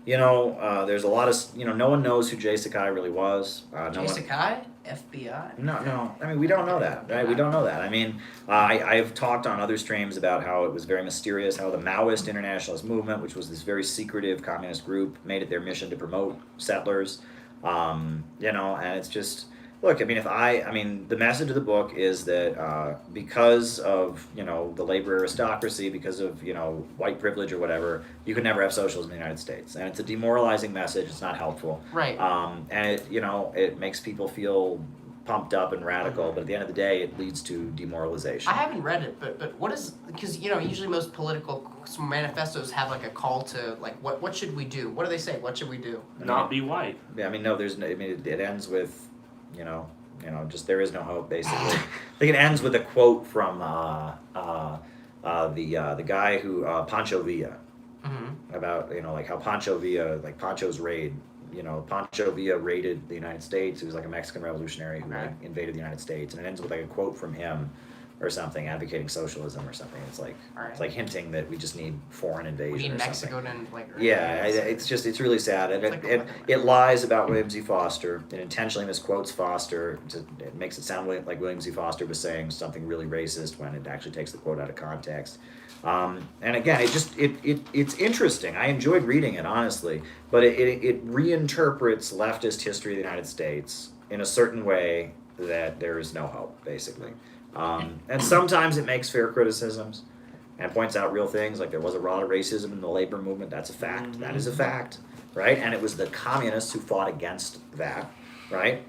There's a lot of, no one knows who Jay Sakai really was. Sakai? FBI? No. I mean, we don't know that, right? We don't know that. I mean, I've talked on other streams about how it was very mysterious, how the Maoist internationalist movement, which was this very secretive communist group, made it their mission to promote settlers. And it's just... Look, the message of the book is that because of, the labor aristocracy, because of, white privilege or whatever, you can never have socialism in the United States. And it's a demoralizing message. It's not helpful. Right. And it makes people feel pumped up and radical, but at the end of the day, it leads to demoralization. I haven't read it, but what is, because, usually most political manifestos have like a call to, like, what should we do? What do they say? What should we do? Not be white. Yeah, it ends with... just there is no hope, basically. I think it ends with a quote from the guy who Pancho Villa, about how Pancho Villa, like Pancho's raid. Pancho Villa raided the United States. He was like a Mexican revolutionary who invaded the United States, and it ends with like a quote from him or something, advocating socialism or something. It's like it's like hinting that we just need foreign invasion. We need or Mexico something. to like. Yeah, it's really sad, and It's it lies about William Z. Foster. It intentionally misquotes Foster. It makes it sound like William Z. Foster was saying something really racist when it actually takes the quote out of context. And again, it's interesting. I enjoyed reading it, honestly, but it reinterprets leftist history of the United States in a certain way that there is no hope, basically. And sometimes it makes fair criticisms and points out real things, like there was a lot of racism in the labor movement. That's a fact. That is a fact, right? And it was the communists who fought against that, right?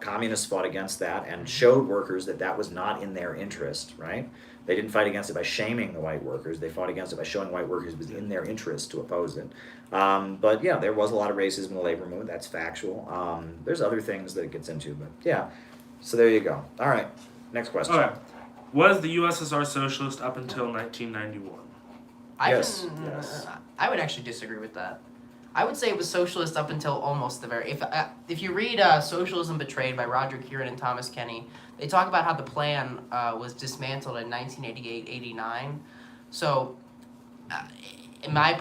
Communists fought against that and showed workers that that was not in their interest, right? They didn't fight against it by shaming the white workers. They fought against it by showing white workers it was in their interest to oppose it. But yeah, there was a lot of racism in the labor movement. That's factual. There's other things that it gets into, but yeah. So there you go. All right, next question. Okay. Was the USSR socialist up until 1991? Yes. I would actually disagree with that. I would say it was socialist up until almost the very. If you read "Socialism Betrayed" by Roger Kieran and Thomas Kenny, they talk about how the plan was dismantled in 1988-89. So, in my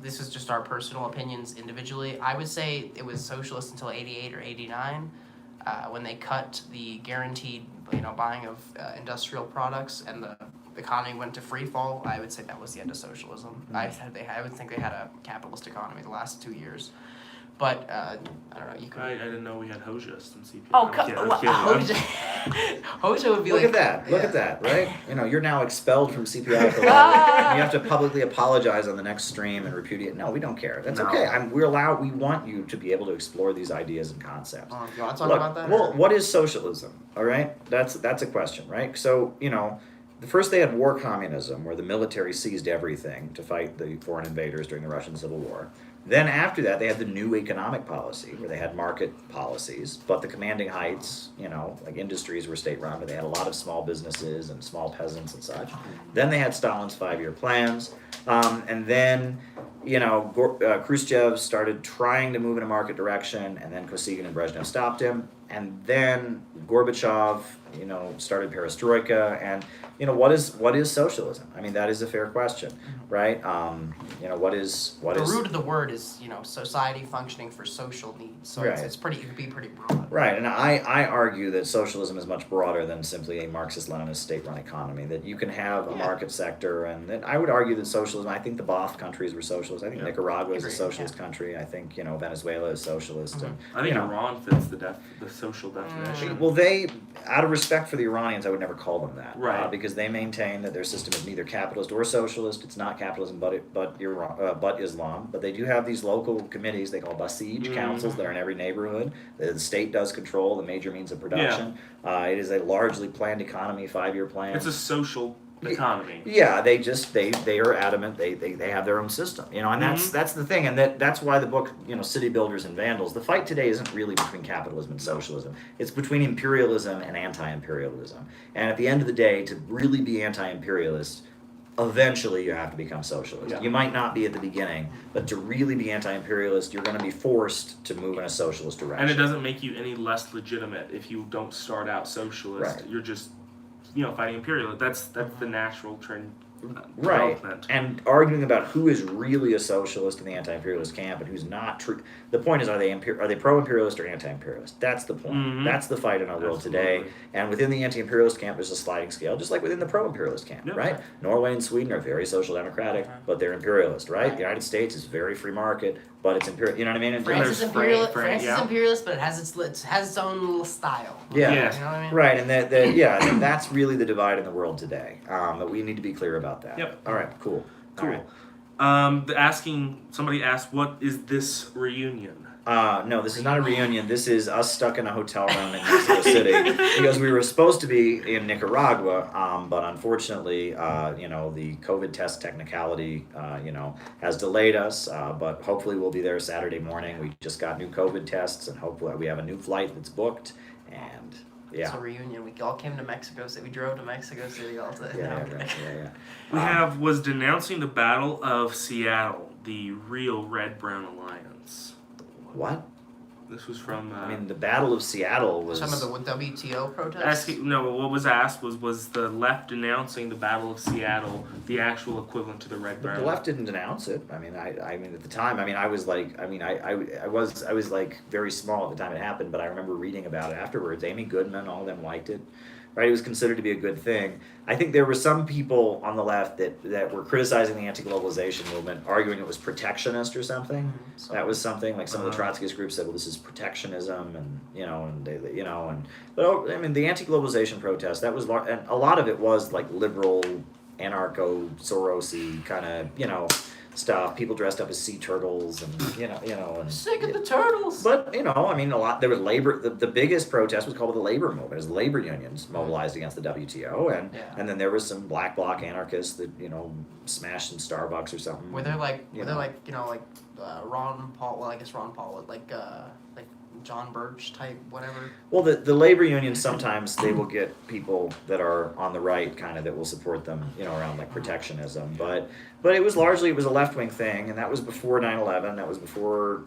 this is just our personal opinions individually. I would say it was socialist until 88 or 89, when they cut the guaranteed buying of industrial products and the economy went to free fall. I would say that was the end of socialism. I would think they had a capitalist economy the last 2 years, but I don't know. You could. I didn't know we had Hojist and CPI. Oh, Hoja would be Look like. Look at that, right? You're now expelled from CPI for life. You have to publicly apologize on the next stream and repudiate. No, we don't care. That's okay. We want you to be able to explore these ideas and concepts. You want to talk about that? Well, what is socialism? All right, that's a question, right? So the first they had war communism, where the military seized everything to fight the foreign invaders during the Russian Civil War. Then after that, they had the new economic policy, where they had market policies, but the commanding heights, like industries were state-run, but they had a lot of small businesses and small peasants and such. Then they had Stalin's 5-year plans, and then, Khrushchev started trying to move in a market direction, and then Kosygin and Brezhnev stopped him, and then Gorbachev, started perestroika, and what is socialism? I mean, that is a fair question, right? What is the root of the word is society functioning for social needs. So right. it could be pretty broad. Right, and I argue that socialism is much broader than simply a Marxist-Leninist state-run economy. That you can have a market sector, and that I would argue that socialism. I think the Ba'ath countries were socialist. I think Nicaragua is a socialist country. I think Venezuela is socialist. And, I think Iran fits the social definition. Well, out of respect for the Iranians, I would never call them that, right? Because they maintain that their system is neither capitalist or socialist. It's not capitalism, but Islam. But they do have these local committees they call Basij councils that are in every neighborhood. The state does control the major means of production. It is a largely planned economy, 5-year plan. It's a social economy. Yeah, they are adamant. They have their own system, and that's the thing, and that's why the book, City Builders and Vandals. The fight today isn't really between capitalism and socialism. It's between imperialism and anti-imperialism. And at the end of the day, to really be anti-imperialist, eventually you have to become socialist. You might not be at the beginning, but to really be anti-imperialist, you're going to be forced to move in a socialist direction. And it doesn't make you any less legitimate if you don't start out socialist. Right. You're just fighting imperialism. That's the natural trend. Right, and arguing about who is really a socialist in the anti-imperialist camp and who's not. The point is, are they pro-imperialist or anti-imperialist? That's the point. That's the fight in our world today. And within the anti-imperialist camp, there's a sliding scale, just like within the pro-imperialist camp, right? Norway and Sweden are very social democratic, but they're imperialist, right? The United States is very free market, but it's imperial. You know what I mean? And France is imperialist, but it has its own little style. Yeah. You know what I mean? Right, and that's really the divide in the world today. But we need to be clear about that. Yep. All right. Cool. Right. Somebody asked, what is this reunion? No, this is not a reunion. This is us stuck in a hotel room in Mexico City because we were supposed to be in Nicaragua, but unfortunately, the COVID test technicality, has delayed us. But hopefully, we'll be there Saturday morning. We just got new COVID tests, and hopefully, we have a new flight that's booked. And it's a reunion. We all came to Mexico City. We drove to Mexico City all day. Yeah. Was denouncing the Battle of Seattle the real Red-Brown Alliance? What? This was from... the Battle of Seattle was... Some of the WTO protests? What was asked was the left denouncing the Battle of Seattle the actual equivalent to the Red-Brown? The left didn't denounce it. I mean, at the time, I was very small at the time it happened, but I remember reading about it afterwards. Amy Goodman, all of them liked it. right? It was considered to be a good thing. I think there were some people on the left that were criticizing the anti-globalization movement, arguing it was protectionist or something. So, That was something like some of the Trotskyist groups said, well, this is protectionism, and but I mean, the anti-globalization protest, that was and a lot of it was like liberal, anarcho, Sorosy kind of stuff. People dressed up as sea turtles, and and sick of the turtles. But I mean, there was labor. The biggest protest was called the labor movement. It was the labor unions mobilized against the WTO, and then there was some black bloc anarchists that smashed some Starbucks or something. Were there like Ron Paul? Well, I guess Ron Paul, like John Birch type, whatever. Well, the labor unions, sometimes they will get people that are on the right, kind of, that will support them, around like protectionism. But it was largely a left wing thing, and that was before 9/11. That was before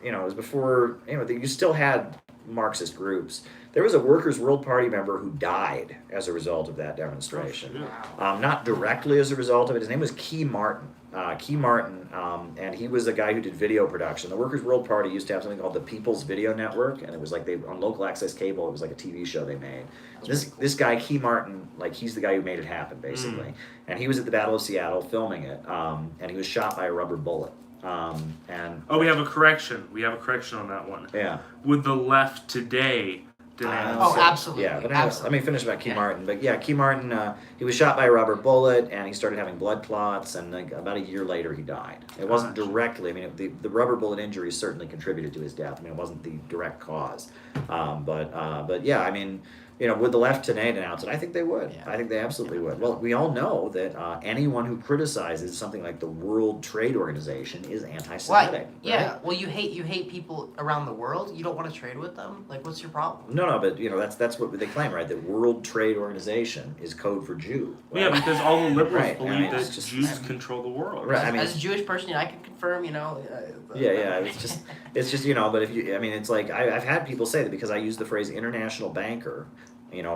you still had Marxist groups. There was a Workers' World Party member who died as a result of that demonstration. Not directly as a result of it. His name was Key Martin. And he was a guy who did video production. The Workers' World Party used to have something called the People's Video Network, and it was like on local access cable. It was like a TV show they made. This guy Key Martin, like, he's the guy who made it happen, basically. And he was at the Battle of Seattle filming it, and he was shot by a rubber bullet. We have a correction. We have a correction on that one. Yeah. Would the left today deny? Absolutely. Yeah, but anyways, let me finish about Key Martin. But yeah, Key Martin, he was shot by a rubber bullet, and he started having blood clots, and like about a year later he died. It wasn't directly. I mean, the rubber bullet injuries certainly contributed to his death. I mean, it wasn't the direct cause. But yeah, I mean, would the left today denounce it? I think they would. Yeah. I think they absolutely would. Well, we all know that anyone who criticizes something like the World Trade Organization is anti-Semitic. Yeah. Right? Well, you hate people around the world. You don't want to trade with them. Like, what's your problem? No, but that's what they claim, right? The World Trade Organization is code for Jew. Right? Yeah, because all the liberals believe I mean, that Jews control the world. Right. I mean, as a Jewish person, I can confirm. Yeah. It's just But if you, I mean, it's like I've had people say that because I use the phrase international banker.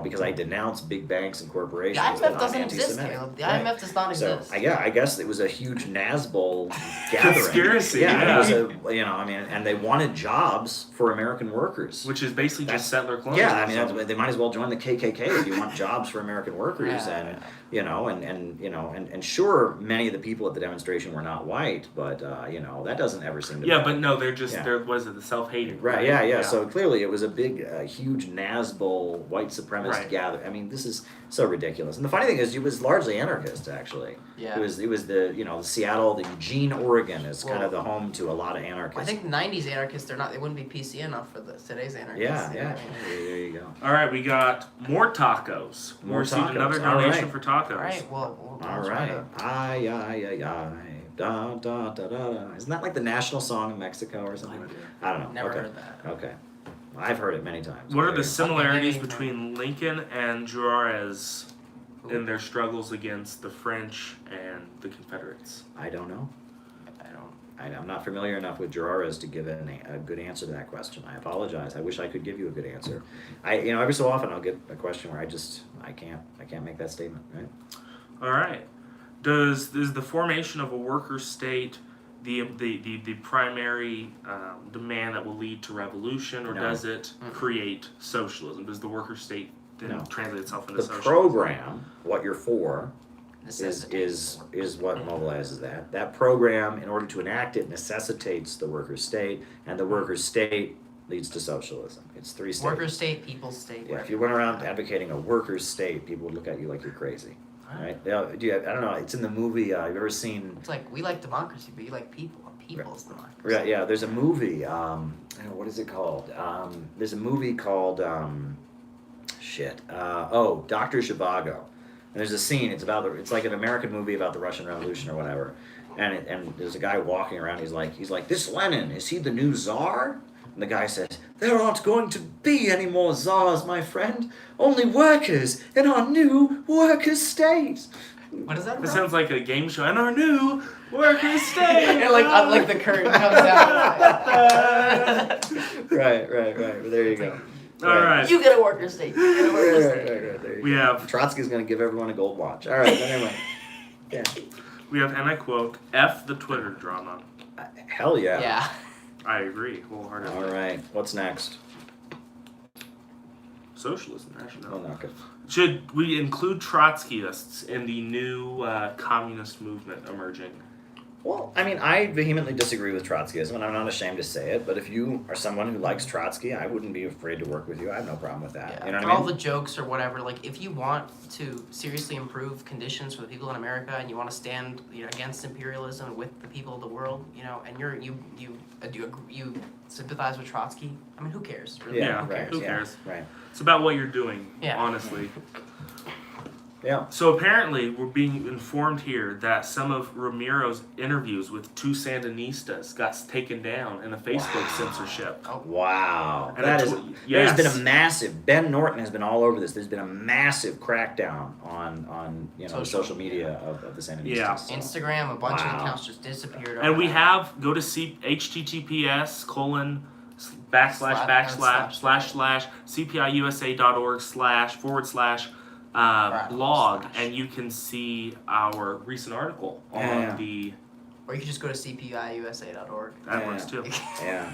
Because I denounce big banks and corporations. The IMF doesn't exist, Caleb. The IMF does not exist. So, I guess it was a huge Nazbol gathering. Conspiracy. Yeah. It was and they wanted jobs for American workers. Which is basically just settler colonialism. Yeah, I mean, they might as well join the KKK if you want jobs for American workers. And sure, many of the people at the demonstration were not white, but, that doesn't ever seem to be. Yeah, but no, they're just, the self-hating. Right, yeah. So clearly it was a big, huge Nazbol white supremacist gathering. I mean, this is so ridiculous. And the funny thing is, it was largely anarchist, actually. Yeah. It was the Seattle, the Eugene, Oregon is kind of the home to a lot of anarchists. I think 90s anarchists, they wouldn't be PC enough for today's anarchists. Yeah. There you go. All right, we got more tacos. More Received tacos. another donation for tacos. All right, well All right. Ay, da, da, da, da. Isn't that like the national song in Mexico or something? I don't know. Never heard that. Okay. I've heard it many times. What are the similarities between Lincoln and Juarez in their struggles against the French and the Confederates? I don't know. I'm not familiar enough with Juarez to give a good answer to that question. I apologize. I wish I could give you a good answer. Every so often I'll get a question where I can't make that statement. Right. All right. Is the formation of a worker state the primary demand that will lead to revolution, or does it create socialism? Does the worker state then translate itself into socialism? The program, what you're for, is what mobilizes that. That program, in order to enact it, necessitates the worker state, and the worker state leads to socialism. It's three states. Worker state, people's state. Yeah, if you went around advocating a worker state, people would look at you like you're crazy. Right? I don't know. It's in the movie. You've ever seen? It's like we like democracy, but you like people. People's democracy. Right. Yeah. There's a movie. What is it called? There's a movie called Dr. Zhivago. And there's a scene. It's like an American movie about the Russian Revolution or whatever. And there's a guy walking around. He's like, this Lenin, is he the new czar? And the guy says, there aren't going to be any more czars, my friend. Only workers in our new worker state. What is that? It sounds like a game show. In our new worker state. And like the curtain comes down. Right. Well, there you go. All right. You get a worker state. You get a worker state. Right. There you We go. have Trotsky's going to give everyone a gold watch. All right. Anyway. Yeah. We have, and I quote, F the Twitter drama. Hell yeah. Yeah. I agree wholeheartedly. All right. What's next? Socialism, actually. Oh, no, okay. Should we include Trotskyists in the new communist movement emerging? Well, I mean, I vehemently disagree with Trotskyism, and I'm not ashamed to say it, but if you are someone who likes Trotsky, I wouldn't be afraid to work with you. I have no problem with that. Yeah. You know For what I all mean? the jokes or whatever, like, if you want to seriously improve conditions for the people in America and you want to stand, against imperialism with the people of the world, and you sympathize with Trotsky, I mean, who cares? Really? Yeah, right. who cares? Right. It's about what you're doing, Yeah. honestly. Yeah. So apparently, we're being informed here that some of Ramiro's interviews with two Sandinistas got taken down in a Facebook censorship. Oh. Wow. And That is. yes. There's been a massive. Ben Norton has been all over this. There's been a massive crackdown on the social media of the Sandinistas. Yeah. So. Instagram, a bunch of Wow. accounts just disappeared. And we overnight. have go to https://cpiusa.org//cpiusa.org// blog, and you can see our recent article on the. Or you can just go to cpiusa.org. That works too. Yeah.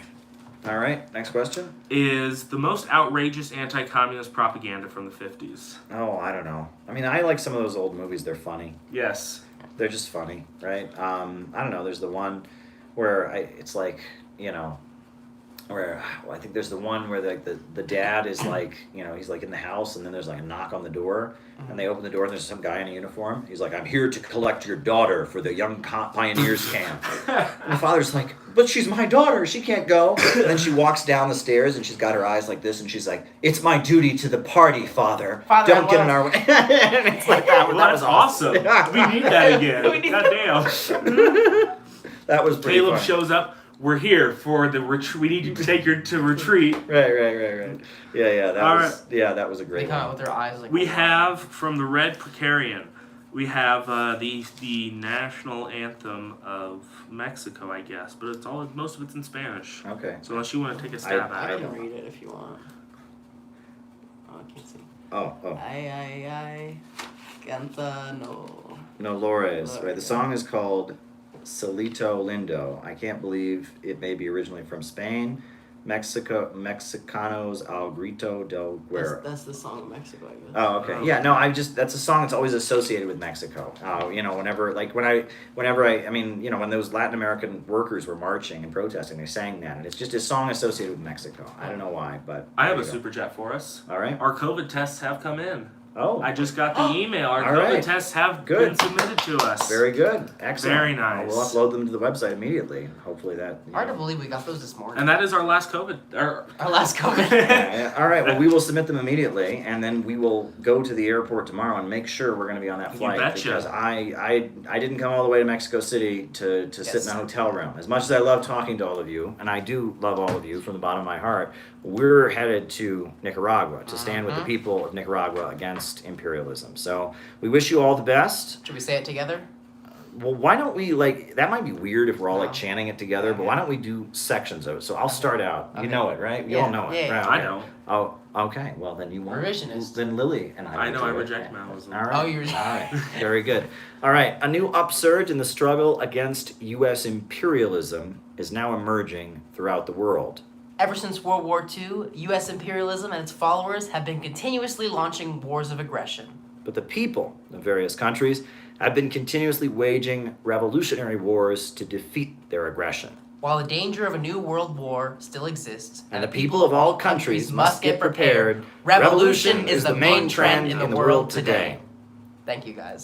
All right. Next question. Is the most outrageous anti-communist propaganda from the 50s? Oh, I don't know. I mean, I like some of those old movies. They're funny. Yes. They're just funny, right? I don't know. There's the one where it's like, where I think there's the one where the dad is like, he's like in the house, and then there's like a knock on the door, and they open the door, and there's some guy in a uniform. He's like, "I'm here to collect your daughter for the Young Pioneers camp." And the father's like, "But she's my daughter. She can't go." And then she walks down the stairs, and she's got her eyes like this, and she's like, "It's my duty to the party, Father. Father, Don't get in our way." And it's like that. Well, That that's was awesome. We need that again. We need Goddamn. That was pretty Caleb fun. shows up. We're here for the retreat. We need you to take your to retreat. Right. Yeah. That was a They great come out one. with their eyes like. We have from the Red Precarian. We have the national anthem of Mexico, I guess, but most of it's in Spanish. Okay. So unless you want to take a stab I at it. can read it if you want. Oh, I can't see. Oh. Ay, canta no. No, Lores. Right. The song is called Solito Lindo. I can't believe it may be originally from Spain. Mexicanos al grito del guerra. That's the song of Mexico, I guess. Oh, okay. Yeah, no, that's a song that's always associated with Mexico. When those Latin American workers were marching and protesting, they sang that, and it's just a song associated with Mexico. I don't know why, but I have there a you go. super chat for us. All right. Our COVID tests have come in. Oh, I just got the email. Our All COVID right. tests have Good. been submitted to us. very good. Excellent. Very nice. We'll upload them to the website immediately. Hopefully that. Hard to believe we got those this morning. And that is our last COVID. Our last COVID. Yeah. All right. Well, we will submit them immediately, and then we will go to the airport tomorrow and make sure we're going to be on that You flight. betcha. Because I didn't come all the way to Mexico City to sit in a hotel room. As much as I love talking to all of you, and I do love all of you from the bottom of my heart, we're headed to Nicaragua to stand with the people of Nicaragua against imperialism. So we wish you all the best. Should we say it together? Well, why don't we, that might be weird if we're all No. chanting it together, but why don't we do sections of it? So I'll start out. Okay. You know it, right? You Yeah. all know it. Yeah. Right, I okay. know. Oh, okay. Well, then you won't. Revisionist. Then Lily and I I will know. do I it. reject Maoism. All right. Oh, you're- All right. Very good. All right. A new upsurge in the struggle against U.S. imperialism is now emerging throughout the world. Ever since World War II, U.S. imperialism and its followers have been continuously launching wars of aggression. But the people of various countries have been continuously waging revolutionary wars to defeat their aggression. While the danger of a new world war still exists, And the people of all countries must get prepared. Revolution is the main trend in the world today. Thank you, guys.